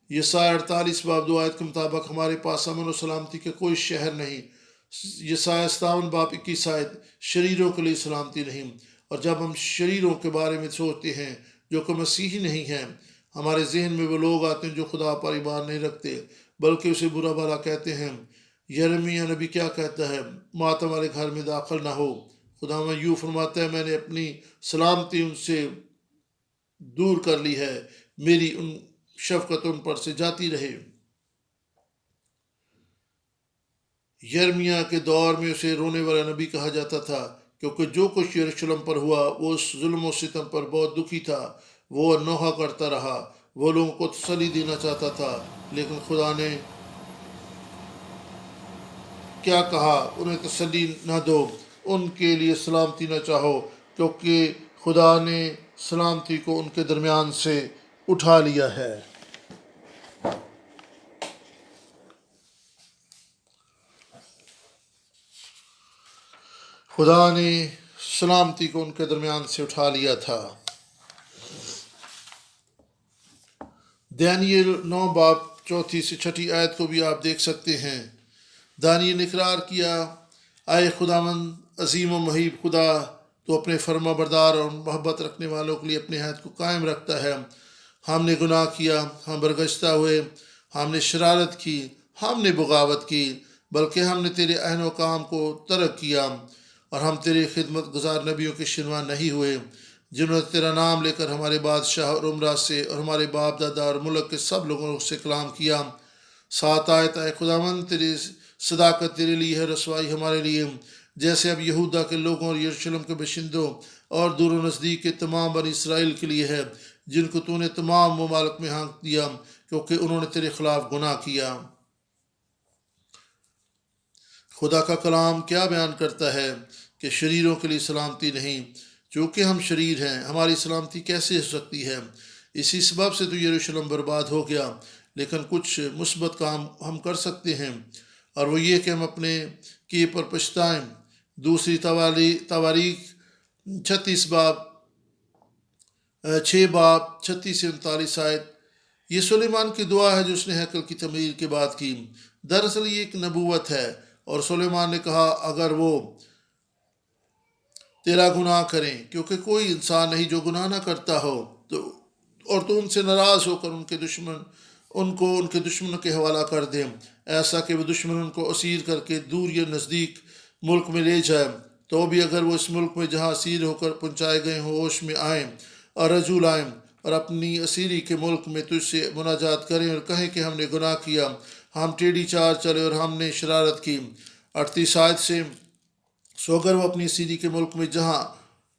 یسایہ 48 باب 2 آیت کے مطابق ہمارے پاس امن و سلامتی کا کوئی شہر نہیں۔ یسایہ 57 باب 21 آیت شریروں کے لیے سلامتی نہیں۔ اور جب ہم شریروں کے بارے میں سوچتے ہیں جو کہ مسیحی نہیں ہیں، ہمارے ذہن میں وہ لوگ آتے ہیں جو خدا پر ایمان نہیں رکھتے بلکہ اسے برا بھلا کہتے ہیں۔ یرمیہ نبی کیا کہتا ہے؟ ماتم والے گھر میں داخل نہ ہو۔ خدا میں یوں فرماتا ہے، میں نے اپنی سلامتی ان سے دور کر لی ہے، میری شفقت ان پر سے جاتی رہے۔ یرمیہ کے دور میں اسے رونے والا نبی کہا جاتا تھا، کیونکہ جو کچھ یروشلم پر ہوا وہ اس ظلم و ستم پر بہت دکھی تھا۔ وہ نوحہ کرتا رہا، وہ لوگوں کو تسلی دینا چاہتا تھا، لیکن خدا نے کیا کہا؟ انہیں تسلی نہ دو، ان کے لیے سلامتی نہ چاہو، کیونکہ خدا نے سلامتی کو ان کے درمیان سے اٹھا لیا ہے۔ خدا نے سلامتی کو ان کے درمیان سے اٹھا لیا تھا۔ دانیل 9 باب 4 سے 6 آیت کو بھی آپ دیکھ سکتے ہیں۔ دانیل نے اقرار کیا، اے خداوند عظیم و مہیب خدا، تو اپنے فرما بردار اور محبت رکھنے والوں کے لیے اپنے عہد کو قائم رکھتا ہے۔ ہم نے گناہ کیا، ہم برگشتہ ہوئے، ہم نے شرارت کی، ہم نے بغاوت کی، بلکہ ہم نے تیرے عہد و کام کو ترک کیا، اور ہم تیرے خدمت گزار نبیوں کے شنوا نہیں ہوئے، جنہوں نے تیرا نام لے کر ہمارے بادشاہ اور عمرہ سے اور ہمارے باپ دادا اور ملک کے سب لوگوں سے کلام کیا۔ 7 آیت، اے خداوند تیری صداقت تیرے لیے ہے، رسوائی ہمارے لیے، جیسے اب یہودا کے لوگوں اور یروشلم کے باشندوں اور دور و نزدیک کے تمام بنی اسرائیل کے لیے ہے، جن کو تو نے تمام ممالک میں ہانک دیا کیونکہ انہوں نے تیرے خلاف گناہ کیا۔ خدا کا کلام کیا بیان کرتا ہے کہ شریروں کے لیے سلامتی نہیں۔ چونکہ ہم شریر ہیں، ہماری سلامتی کیسے ہو سکتی ہے؟ اسی سبب سے تو یروشلم برباد ہو گیا۔ لیکن کچھ مثبت کام ہم کر سکتے ہیں، اور وہ یہ کہ ہم اپنے کیے پر پچھتائیں۔ دوسری تواریخ 36 باب 6 باب 36 سے 39 آیت، یہ سلیمان کی دعا ہے جو اس نے ہیکل کی تعمیر کے بعد کی۔ دراصل یہ ایک نبوت ہے، اور سلیمان نے کہا اگر وہ تیرا گناہ کریں، کیونکہ کوئی انسان نہیں جو گناہ نہ کرتا ہو، اور تو ان سے ناراض ہو کر ان کے دشمنوں کے حوالہ کر دیں، ایسا کہ وہ دشمن ان کو اسیر کر کے دور یا نزدیک ملک میں لے جائیں، تو بھی اگر وہ اس ملک میں جہاں اسیر ہو کر پہنچائے گئے ہوں ہوش میں آئیں اور رجوع آئیں اور اپنی اسیری کے ملک میں تجھ سے مناجات کریں اور کہیں کہ ہم نے گناہ کیا، ہم ٹیڑھی چال چلے اور ہم نے شرارت کی۔ 38 آیت سے، سو اگر وہ اپنی اسیری کے ملک میں جہاں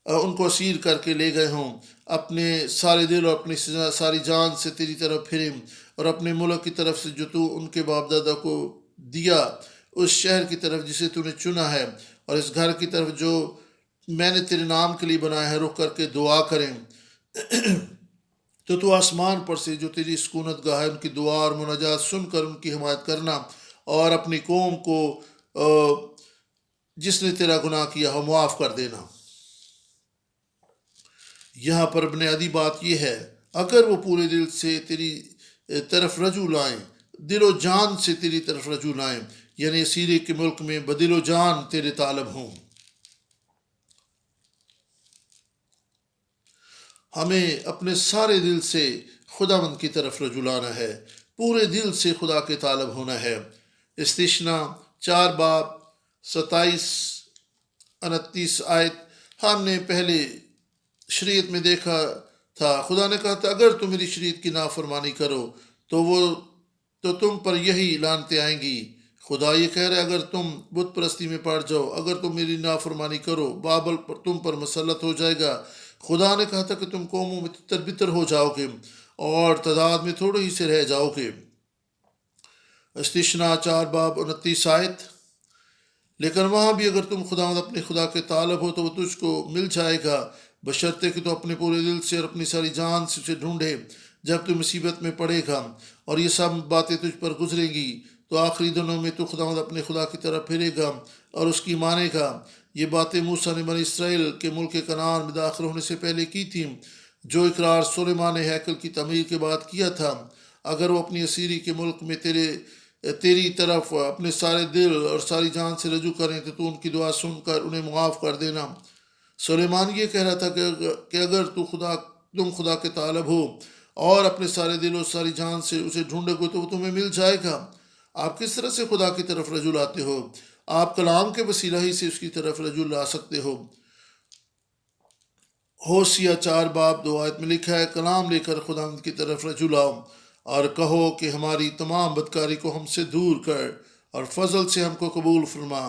ان کو اسیر کر کے لے گئے ہوں، اپنے سارے دل اور اپنی ساری جان سے تیری طرف پھریں اور اپنے ملک کی طرف سے جو تو ان کے باپ دادا کو دیا، اس شہر کی طرف جسے تو نے چنا ہے، اور اس گھر کی طرف جو میں نے تیرے نام کے لیے بنایا ہے، رخ کر کے دعا کریں، تو آسمان پر سے جو تیری سکونت گاہ ہے ان کی دعا اور مناجات سن کر ان کی حمایت کرنا، اور اپنی قوم کو جس نے تیرا گناہ کیا ہو معاف کر دینا۔ یہاں پر بنیادی بات یہ ہے، اگر وہ پورے دل سے تیری طرف رجوع لائیں، دل و جان سے تیری طرف رجوع لائیں، یعنی اسیری کے ملک میں بدل و جان تیرے طالب ہوں۔ ہمیں اپنے سارے دل سے خداوند کی طرف رجوع لانا ہے، پورے دل سے خدا کے طالب ہونا ہے۔ استثنا 4 باب 27-29 آیت ہم نے پہلے شریعت میں دیکھا تھا۔ خدا نے کہا تھا اگر تم میری شریعت کی نافرمانی کرو تو تم پر یہی لعنتیں آئیں گی۔ خدا یہ کہہ رہا ہے اگر تم بت پرستی میں پڑ جاؤ، اگر تم میری نافرمانی کرو، بابل پر تم پر مسلط ہو جائے گا۔ خدا نے کہا تھا کہ تم قوموں میں تتر بتر ہو جاؤ گے اور تعداد میں تھوڑے ہی سے رہ جاؤ گے۔ استثنا 4 باب 29 آیت، لیکن وہاں بھی اگر تم خداوند اپنے خدا کے طالب ہو تو وہ تجھ کو مل جائے گا، بشرطے کہ تو اپنے پورے دل سے اور اپنی ساری جان سے اسے ڈھونڈے۔ جب تو مصیبت میں پڑے گا اور یہ سب باتیں تجھ پر گزریں گی تو آخری دنوں میں تو خداوند اپنے خدا کی طرف پھرے گا اور اس کی مانے گا۔ یہ باتیں موسیٰ نے بنی اسرائیل کے ملک کنعان میں داخل ہونے سے پہلے کی تھیں، جو اقرار سلیمان نے ہیکل کی تعمیر کے بعد کیا تھا۔ اگر وہ اپنی اسیری کے ملک میں تیری طرف اپنے سارے دل اور ساری جان سے رجوع کریں تو ان کی دعا سن کر انہیں معاف کر دینا۔ سلیمان یہ کہہ رہا تھا کہ اگر تم خدا کے طالب ہو اور اپنے سارے دل اور ساری جان سے اسے ڈھونڈے گے تو وہ تمہیں مل جائے گا۔ آپ کس طرح سے خدا کی طرف رجوع لاتے ہو؟ آپ کلام کے وسیلہ ہی سے اس کی طرف رجوع لا سکتے ہو۔ ہوشیہ 4 باب 2 آیت میں لکھا ہے، کلام لے کر خدا کی طرف رجوع لاؤ اور کہو کہ ہماری تمام بدکاری کو ہم سے دور کر اور فضل سے ہم کو قبول فرما۔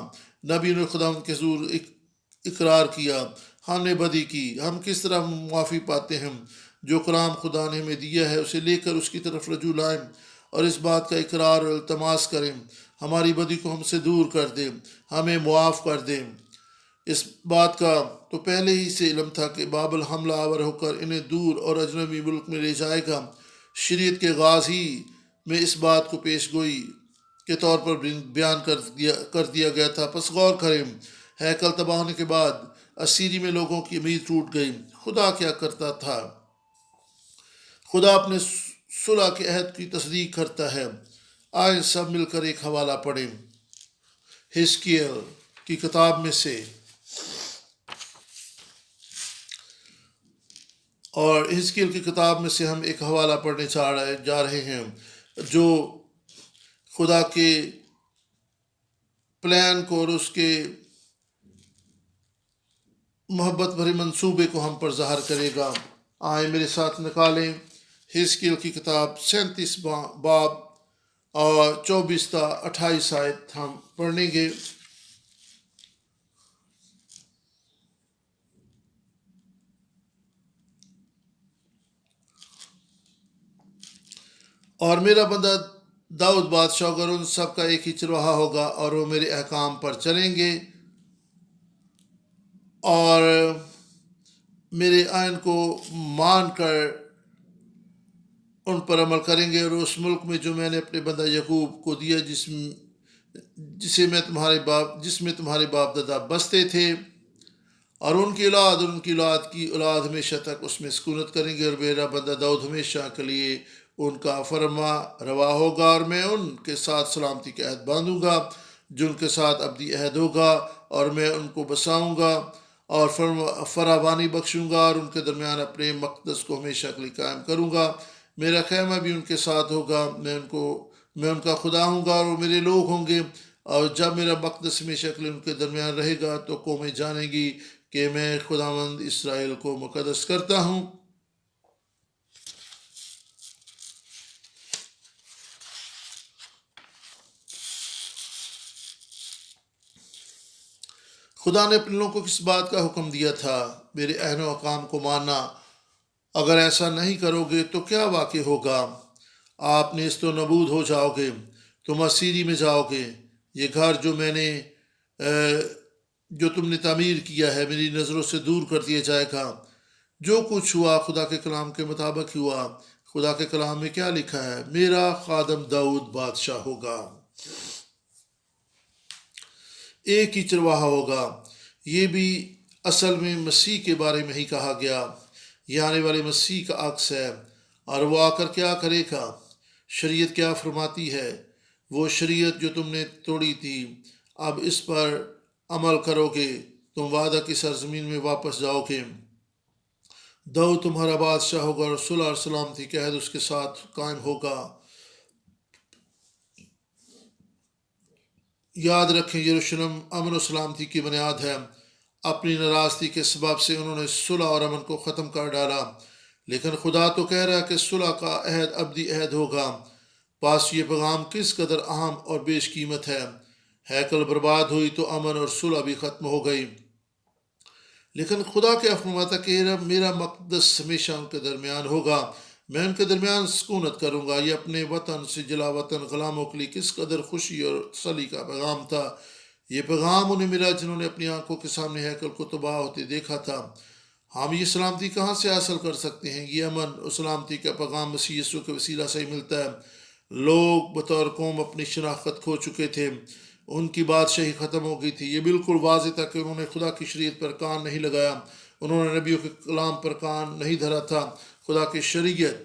نبی نے خدا کے حضور اقرار کیا، ہم نے بدی کی، ہم کس طرح معافی پاتے ہیں؟ جو کلام خدا نے ہمیں دیا ہے اسے لے کر اس کی طرف رجوع لائیں اور اس بات کا اقرار اور التماس کریں، ہماری بدی کو ہم سے دور کر دیں، ہمیں معاف کر دیں۔ اس بات کا تو پہلے ہی سے علم تھا کہ بابل حملہ آور ہو کر انہیں دور اور اجنبی ملک میں لے جائے گا۔ شریعت کے آغاز ہی میں اس بات کو پیش گوئی کے طور پر بیان کر دیا گیا تھا۔ پس غور کریں، ہیکل تباہ ہونے کے بعد اسیری میں لوگوں کی امید ٹوٹ گئی۔ خدا کیا کرتا تھا؟ خدا اپنے صلح کے عہد کی تصدیق کرتا ہے۔ آئیں سب مل کر ایک حوالہ پڑھیں حزقیل کی کتاب میں سے، اور حزقیل کی کتاب میں سے ہم ایک حوالہ پڑھنے جا رہے ہیں جو خدا کے پلان کو اور اس کے محبت بھرے منصوبے کو ہم پر ظاہر کرے گا۔ آئیں میرے ساتھ نکالیں حزقیل کی کتاب 37 باب اور 24 تا 28 آیت ہم پڑھیں گے۔ اور میرا بندہ داؤد بادشاہ اگر ان سب کا ایک ہی چرواہا ہوگا اور وہ میرے احکام پر چلیں گے اور میرے آئین کو مان کر ان پر عمل کریں گے، اور اس ملک میں جو میں نے اپنے بندہ یعقوب کو دیا جس میں تمہارے باپ دادا بستے تھے، اور ان کی اولاد اور ان کی اولاد کی اولاد ہمیشہ تک اس میں سکونت کریں گے، اور میرا بندہ داؤد ہمیشہ کے لیے ان کا فرما روا ہوگا، اور میں ان کے ساتھ سلامتی کا عہد باندھوں گا جو ان کے ساتھ ابدی عہد ہوگا، اور میں ان کو بساؤں گا اور فراوانی بخشوں گا، اور ان کے درمیان اپنے مقدس کو ہمیشہ کے لیے قائم کروں گا۔ میرا خیمہ بھی ان کے ساتھ ہوگا، میں ان کا خدا ہوں گا اور وہ میرے لوگ ہوں گے۔ اور جب میرا مقدس ہمیشہ کے لیے ان کے درمیان رہے گا تو قومیں جانیں گی کہ میں خداوند اسرائیل کو مقدس کرتا ہوں۔ خدا نے اپنے لوگوں کو کس بات کا حکم دیا تھا؟ میرے عہد و احکام کو ماننا۔ اگر ایسا نہیں کرو گے تو کیا واقع ہوگا؟ آپ نیست و نابود ہو جاؤ گے، تم اسیری میں جاؤ گے۔ یہ گھر جو تم نے تعمیر کیا ہے میری نظروں سے دور کر دیا جائے گا۔ جو کچھ ہوا خدا کے کلام کے مطابق ہی ہوا۔ خدا کے کلام میں کیا لکھا ہے؟ میرا خادم داؤد بادشاہ ہوگا، ایک ہی چرواہا ہوگا۔ یہ بھی اصل میں مسیح کے بارے میں ہی کہا گیا، یہ آنے والے مسیح کا عکس ہے۔ اور وہ آ کر کیا کرے گا؟ شریعت کیا فرماتی ہے؟ وہ شریعت جو تم نے توڑی تھی، اب اس پر عمل کرو گے، تم وعدہ کی سرزمین میں واپس جاؤ گے۔ داؤد تمہارا بادشاہ ہوگا اور صلح اور سلامتی کا عہد اس کے ساتھ قائم ہوگا۔ یاد رکھیں، یروشلم امن و سلامتی کی بنیاد ہے۔ اپنی ناراضگی کے سبب سے انہوں نے صلح اور امن کو ختم کر ڈالا، لیکن خدا تو کہہ رہا ہے کہ صلح کا عہد ابدی عہد ہوگا۔ پاس یہ پیغام کس قدر اہم اور بیش قیمت ہے۔ ہیکل برباد ہوئی تو امن اور صلح بھی ختم ہو گئی، لیکن خدا کیا فرماتا کہ میرا مقدس ہمیشہ ان کے درمیان ہوگا، میں ان کے درمیان سکونت کروں گا۔ یہ اپنے وطن سے جلا وطن غلاموں کے لیے کس قدر خوشی اور تسلی کا پیغام تھا۔ یہ پیغام انہیں ملا جنہوں نے اپنی آنکھوں کے سامنے ہیکل کو تباہ ہوتے دیکھا تھا۔ ہم یہ سلامتی کہاں سے حاصل کر سکتے ہیں؟ یہ امن اور سلامتی کا پیغام مسیح یسوع کے وسیلہ سے ہی ملتا ہے۔ لوگ بطور قوم اپنی شناخت کھو چکے تھے، ان کی بادشاہی ختم ہو گئی تھی۔ یہ بالکل واضح تھا کہ انہوں نے خدا کی شریعت پر کان نہیں لگایا، انہوں نے نبیوں کے کلام پر کان نہیں دھرا تھا۔ خدا کی شریعت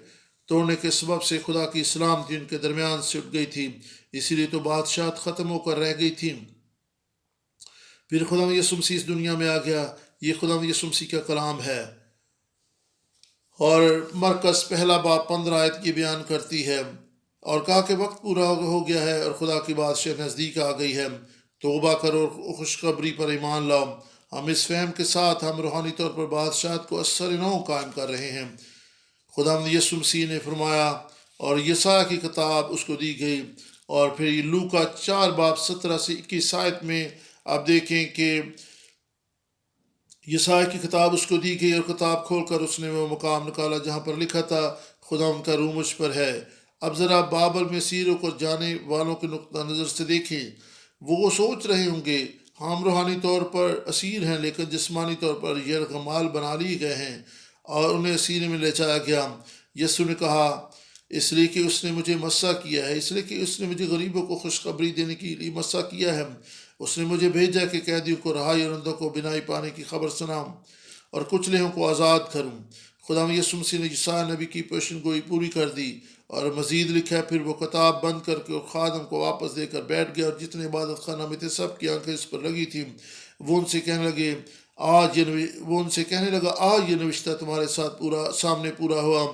توڑنے کے سبب سے خدا کی سلامتی ان کے درمیان سے اٹھ گئی تھی، اسی لیے تو بادشاہت ختم ہو کر رہ گئی تھی۔ پھر خدا یسوع مسیح اس دنیا میں آ گیا۔ یہ خدا یسوع مسیح کا کلام ہے، اور مرکز پہلا باب 15 آیت یہ بیان کرتی ہے، اور کہا کہ وقت پورا ہو گیا ہے اور خدا کی بادشاہ نزدیک آ گئی ہے، توبہ کرو اور خوشخبری پر ایمان لاؤ۔ ہم اس فہم کے ساتھ ہم روحانی طور پر بادشاہت کو اثر نو قائم کر رہے ہیں۔ خدا یسوع مسیح نے فرمایا، اور یسایا کی کتاب اس کو دی گئی، اور پھر یہ لوکا 4 باب 17 سے 21 آیت میں آپ دیکھیں کہ یسایا کی کتاب اس کو دی گئی، اور کتاب کھول کر اس نے وہ مقام نکالا جہاں پر لکھا تھا خدا ان کا روح مجھ پر ہے۔ اب ذرا بابل میں سیروں کو جانے والوں کے نقطہ نظر سے دیکھیں۔ وہ سوچ رہے ہوں گے ہم روحانی طور پر اسیر ہیں لیکن جسمانی طور پر یرغمال بنا لیے گئے ہیں اور انہیں اسیر میں لے جایا گیا۔ یسوع نے کہا، اس لیے کہ اس نے مجھے مسح کیا ہے، اس لیے کہ اس نے مجھے غریبوں کو خوشخبری دینے کے لیے مسح کیا ہے۔ اس نے مجھے بھیجا کہ قیدیوں کو رہائی اور اندھوں کو بینائی پانے کی خبر سناؤں اور کچلوں کو آزاد کروں۔ خدا یسوع مسیح نے یسایا نبی کی پیشن گوئی پوری کر دی، اور مزید لکھا ہے، پھر وہ کتاب بند کر کے اور خادم کو واپس دے کر بیٹھ گیا، اور جتنے عبادت خانہ میں تھے سب کی آنکھیں اس پر لگی تھیں۔ وہ ان سے کہنے لگا، آج یہ نوشتہ تمہارے سامنے پورا ہوا۔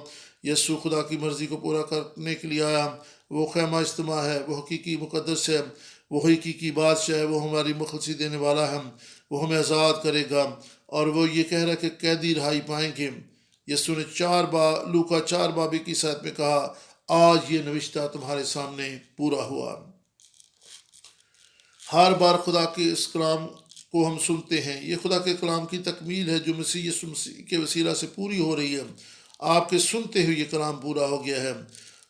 یسوع خدا کی مرضی کو پورا کرنے کے لیے آیا۔ وہ خیمہ اجتماع ہے، وہ حقیقی مقدس ہے، وہ حقیقی بادشاہ ہے، وہ ہماری مخلصی دینے والا ہے، وہ ہمیں آزاد کرے گا، اور وہ یہ کہہ رہا ہے کہ قیدی رہائی پائیں گے۔ یسوع نے لوکا 4 باب 21 آیت میں کہا، آج یہ نوشتہ تمہارے سامنے پورا ہوا۔ ہر بار خدا کے اس کلام کو ہم سنتے ہیں، یہ خدا کے کلام کی تکمیل ہے جو مسیح یسوع مسیح کے وسیلہ سے پوری ہو رہی ہے۔ آپ کے سنتے ہوئے یہ کلام پورا ہو گیا ہے۔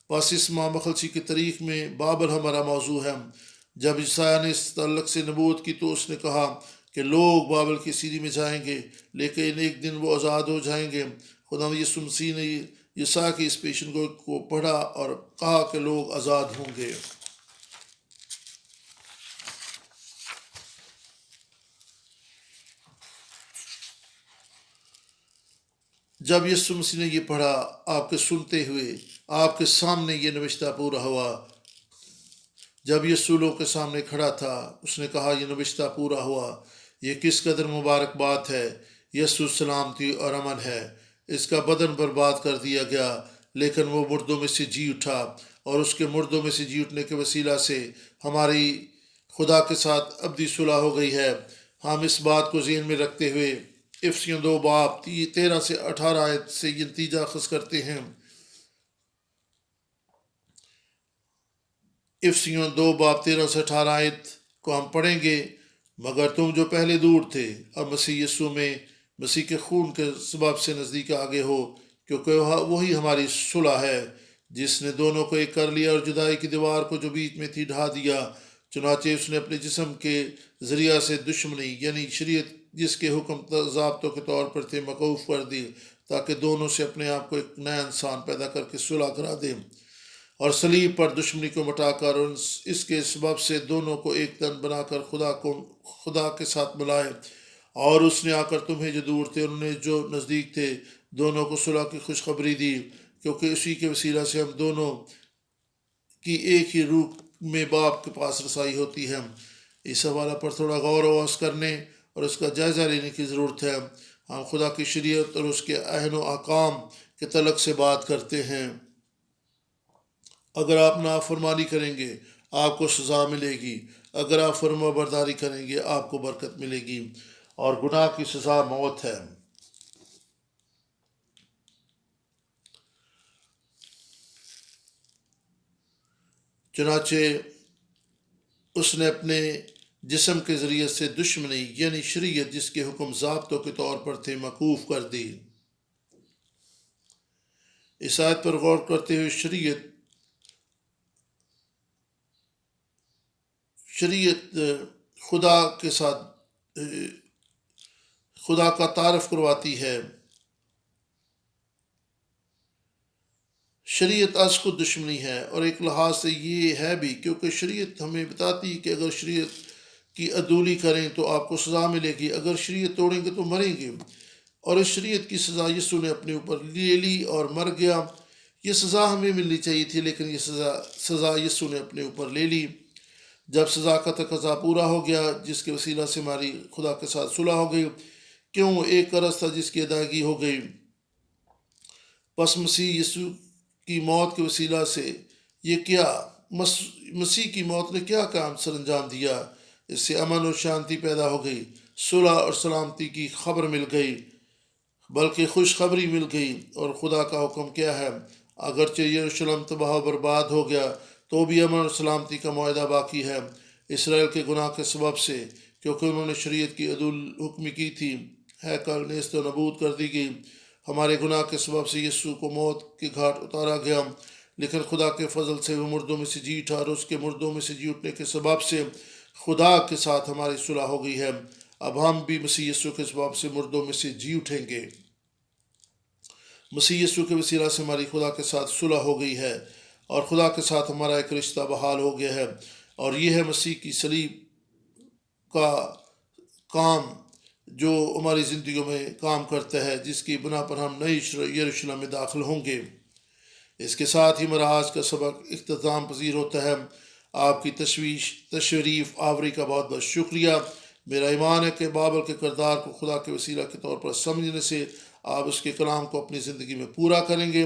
پس اس ماہ مخلصی کی تاریخ میں بابل ہمارا موضوع ہے۔ جب یسایا نے اس تعلق سے نبوت کی تو اس نے کہا کہ لوگ بابل کی اسیری میں جائیں گے لیکن ایک دن وہ آزاد ہو جائیں گے۔ خدا یسوع مسیح نے یسایا کی اس پیشن گوئی کو پڑھا اور کہا کہ لوگ آزاد ہوں گے۔ جب یسوع مسیح نے یہ پڑھا، آپ کے سنتے ہوئے آپ کے سامنے یہ نوشتہ پورا ہوا۔ جب یسوع لوگوں کے سامنے کھڑا تھا، اس نے کہا یہ نوشتہ پورا ہوا۔ یہ کس قدر مبارک بات ہے۔ یسوع سلامتی اور امن ہے۔ اس کا بدن برباد کر دیا گیا، لیکن وہ مردوں میں سے جی اٹھا، اور اس کے مردوں میں سے جی اٹھنے کے وسیلہ سے ہماری خدا کے ساتھ ابدی صلح ہو گئی ہے۔ ہم اس بات کو ذہن میں رکھتے ہوئے افسیوں 2 باب 13 سے 18 آیت سے یہ نتیجہ اخذ کرتے ہیں۔ افسیوں 2 باب 13 سے 18 آیت کو ہم پڑھیں گے۔ مگر تم جو پہلے دور تھے، اب مسیح یسوع میں مسیح کے خون کے سبب سے نزدیک آگے ہو، کیونکہ وہی ہماری صلح ہے، جس نے دونوں کو ایک کر لیا اور جدائی کی دیوار کو جو بیچ میں تھی ڈھا دیا۔ چنانچہ اس نے اپنے جسم کے ذریعہ سے دشمنی یعنی شریعت جس کے حکم ضابطوں کے طور پر تھے موقوف کر دی، تاکہ دونوں سے اپنے آپ کو ایک نیا انسان پیدا کر کے صلح کرا دے، اور صلیب پر دشمنی کو مٹا کر اس کے سبب سے دونوں کو ایک تن بنا کر خدا کے ساتھ ملائے۔ اور اس نے آ کر تمہیں جو دور تھے اور انہیں جو نزدیک تھے دونوں کو صلح کی خوشخبری دی، کیونکہ اسی کے وسیلہ سے ہم دونوں کی ایک ہی روح میں باپ کے پاس رسائی ہوتی ہے۔ اس حوالہ پر تھوڑا غور و خوض کرنے اور اس کا جائزہ لینے کی ضرورت ہے۔ ہم خدا کی شریعت اور اس کے عہد و احکام کے تعلق سے بات کرتے ہیں۔ اگر آپ نافرمانی کریں گے آپ کو سزا ملے گی، اگر آپ فرما برداری کریں گے آپ کو برکت ملے گی، اور گناہ کی سزا موت ہے۔ چنانچہ اس نے اپنے جسم کے ذریعے سے دشمنی یعنی شریعت جس کے حکم ضابطوں کے طور پر تھے موقوف کر دی۔ اس آیت پر غور کرتے ہوئے شریعت خدا کے ساتھ خدا کا تعارف کرواتی ہے۔ شریعت از خود دشمنی ہے، اور ایک لحاظ سے یہ ہے بھی، کیونکہ شریعت ہمیں بتاتی ہے کہ اگر شریعت کی عدولی کریں تو آپ کو سزا ملے گی، اگر شریعت توڑیں گے تو مریں گے، اور اس شریعت کی سزا یسوع نے اپنے اوپر لے لی اور مر گیا۔ یہ سزا ہمیں ملنی چاہیے تھی، لیکن یہ سزا یسوع نے اپنے اوپر لے لی۔ جب سزا کا تقاضا پورا ہو گیا جس کے وسیلہ سے ہماری خدا کے ساتھ صلح ہو گئی، کیوں ایک قرض تھا جس کی ادائیگی ہو گئی، پس مسیح یسوع کی موت کے وسیلہ سے یہ کیا مسیح کی موت نے کیا کام سر انجام دیا؟ اس سے امن اور شانتی پیدا ہو گئی، صلح اور سلامتی کی خبر مل گئی، بلکہ خوشخبری مل گئی۔ اور خدا کا حکم کیا ہے؟ اگرچہ یروشلم تباہ و برباد ہو گیا تو بھی امن اور سلامتی کا معاہدہ باقی ہے۔ اسرائیل کے گناہ کے سبب سے، کیونکہ انہوں نے شریعت کی عدول حکمی کی تھی، ہیکل نیست و نابود کر دی گئی۔ ہمارے گناہ کے سبب سے یسوع کو موت کے گھاٹ اتارا گیا، لیکن خدا کے فضل سے وہ مردوں میں سے جی اٹھا، اور اس کے مردوں میں سے جی اٹھنے کے سبب سے خدا کے ساتھ ہماری صلح ہو گئی ہے۔ اب ہم بھی مسیح یسوع کے سبب سے مردوں میں سے جی اٹھیں گے۔ مسیح یسوع کے وسیلہ سے ہماری خدا کے ساتھ صلح ہو گئی ہے، اور خدا کے ساتھ ہمارا ایک رشتہ بحال ہو گیا ہے، اور یہ ہے مسیح کی صلیب کا کام جو ہماری زندگیوں میں کام کرتا ہے، جس کی بنا پر ہم نئی یروشلم میں داخل ہوں گے۔ اس کے ساتھ ہی ہمارا آج کا سبق اختتام پذیر ہوتا ہے۔ آپ کی تشریف آوری کا بہت بہت شکریہ۔ میرا ایمان ہے کہ بابل کے کردار کو خدا کے وسیلہ کے طور پر سمجھنے سے آپ اس کے کلام کو اپنی زندگی میں پورا کریں گے،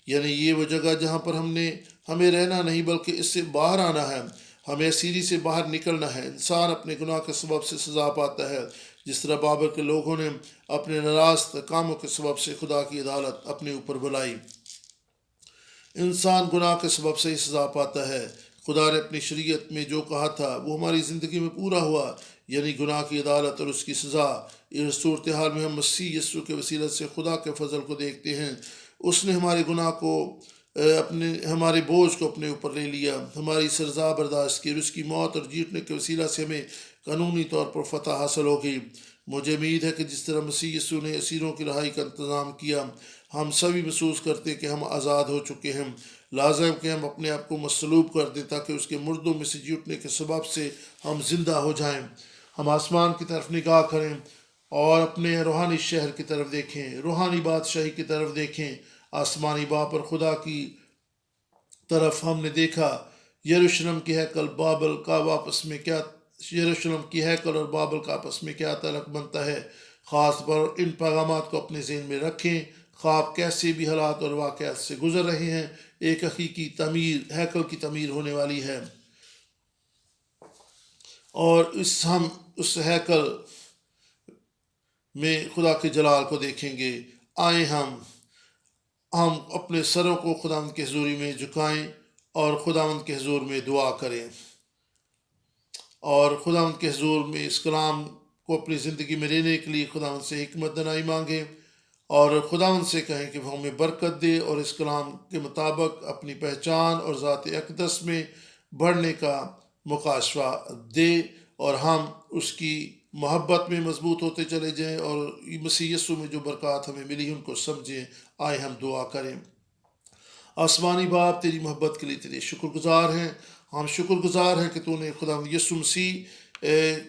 یعنی یہ وہ جگہ جہاں پر ہمیں رہنا نہیں بلکہ اس سے باہر آنا ہے، ہمیں اسیری سے باہر نکلنا ہے۔ انسان اپنے گناہ کے سبب سے سزا پاتا ہے، جس طرح بابل کے لوگوں نے اپنے ناراض کاموں کے سبب سے خدا کی عدالت اپنے اوپر بلائی۔ انسان گناہ کے سبب سے ہی سزا پاتا ہے۔ خدا نے اپنی شریعت میں جو کہا تھا وہ ہماری زندگی میں پورا ہوا، یعنی گناہ کی عدالت اور اس کی سزا۔ اس صورتحال میں ہم مسیح یسوع کے وسیلہ سے خدا کے فضل کو دیکھتے ہیں۔ اس نے ہمارے گناہ کو ہمارے بوجھ کو اپنے اوپر لے لیا، ہماری سزا برداشت کی، اور اس کی موت اور جیتنے کے وسیلہ سے ہمیں قانونی طور پر فتح حاصل ہو گئی۔ مجھے امید ہے کہ جس طرح مسیح یسوع نے اسیروں کی رہائی کا انتظام کیا، ہم سبھی محسوس کرتے کہ ہم آزاد ہو چکے ہیں۔ لازم کہ ہم اپنے آپ کو مصلوب کر دیں تاکہ اس کے مردوں میں سے جی اٹھنے کے سبب سے ہم زندہ ہو جائیں۔ ہم آسمان کی طرف نگاہ کریں اور اپنے روحانی شہر کی طرف دیکھیں، روحانی بادشاہی کی طرف دیکھیں۔ آسمانی باپ اور خدا کی طرف ہم نے دیکھا یروشلم کی ہیکل بابل کا واپس میں کیا یروشلم کی ہیکل اور بابل کا آپس میں کیا تعلق بنتا ہے۔ خاص پر ان پیغامات کو اپنے ذہن میں رکھیں۔ خواب کیسے بھی حالات اور واقعات سے گزر رہے ہیں، ایک حقیقی تعمیر ہیکل کی تعمیر ہونے والی ہے، اور ہم اس ہیکل میں خدا کے جلال کو دیکھیں گے۔ آئیں ہم اپنے سروں کو خداوند کے حضور میں جھکائیں اور خداوند کے حضور میں دعا کریں، اور خداوند کے حضور میں اس کلام کو اپنی زندگی میں لینے کے لیے خداوند سے حکمت دانائی مانگیں، اور خداوند سے کہیں کہ وہ ہمیں برکت دے اور اس کلام کے مطابق اپنی پہچان اور ذات اقدس میں بڑھنے کا مکاشفہ دے، اور ہم اس کی محبت میں مضبوط ہوتے چلے جائیں اور مسیح یسوع میں جو برکات ہمیں ملی ان کو سمجھیں۔ آئے ہم دعا کریں۔ آسمانی باپ، تیری محبت کے لیے تیرے شکر گزار ہیں۔ ہم شکر گزار ہیں کہ تو نے خدا یسوع مسیح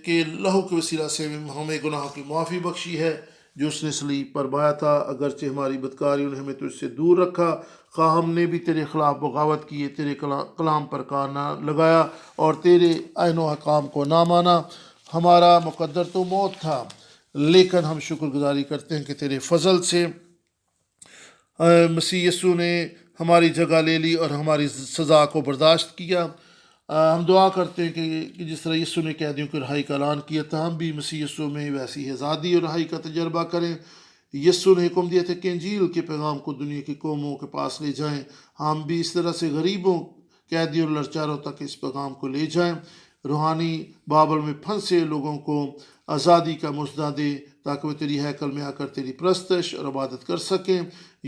کے لہو کے وسیلہ سے ہمیں گناہوں کی معافی بخشی ہے جو اس نے صلیب پر بایا تھا۔ اگرچہ ہماری بدکاریوں نے ہمیں تجھ سے دور رکھا، خواہ ہم نے بھی تیرے خلاف بغاوت کی، تیرے کلام پر کان نہ لگایا اور تیرے عین و احکام کو نہ مانا، ہمارا مقدر تو موت تھا، لیکن ہم شکر گزاری کرتے ہیں کہ تیرے فضل سے مسیح یسوع نے ہماری جگہ لے لی اور ہماری سزا کو برداشت کیا۔ ہم دعا کرتے ہیں کہ جس طرح یسوع نے قیدیوں کی رہائی کا اعلان کیا تھا، ہم بھی مسیح یسوع میں ویسی آزادی اور رہائی کا تجربہ کریں۔ یسوع نے حکم دیا تھا کہ انجیل کے پیغام کو دنیا کی قوموں کے پاس لے جائیں، ہم بھی اس طرح سے غریبوں، قیدیوں اور لڑچاروں تک اس پیغام کو لے جائیں۔ روحانی بابل میں پھنسے لوگوں کو آزادی کا مژدہ دے تاکہ وہ تیری ہیکل میں آ کر تیری پرستش اور عبادت کر سکیں،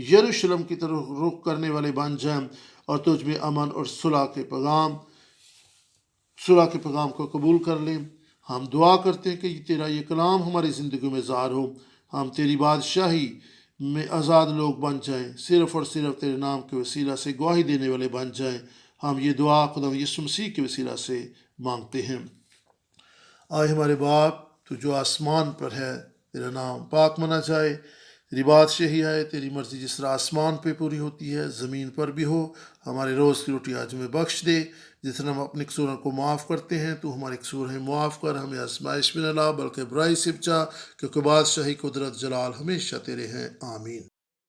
یروشلم کی طرف رخ کرنے والے بن جائیں اور تجھ میں امن اور صلح کے پیغام کو قبول کر لیں۔ ہم دعا کرتے ہیں کہ تیرا یہ کلام ہماری زندگی میں ظاہر ہو، ہم تیری بادشاہی میں آزاد لوگ بن جائیں، صرف اور صرف تیرے نام کے وسیلہ سے گواہی دینے والے بن جائیں۔ ہم یہ دعا خدا یسوع مسیح کے وسیلہ سے مانگتے ہیں۔ آئے ہمارے باپ، تو جو آسمان پر ہے، تیرا نام پاک منا جائے، تیری بادشاہی آئے، تیری مرضی جس طرح آسمان پہ پوری ہوتی ہے زمین پر بھی ہو۔ ہمارے روز کی روٹی آج ہمیں بخش دے، جس طرح ہم اپنے قصوروں کو معاف کرتے ہیں تو ہمارے قصور ہیں معاف کر، ہمیں آزمائش میں نہ لا بلکہ برائی سے بچا، کیونکہ بادشاہی، قدرت، جلال ہمیشہ تیرے ہیں، آمین۔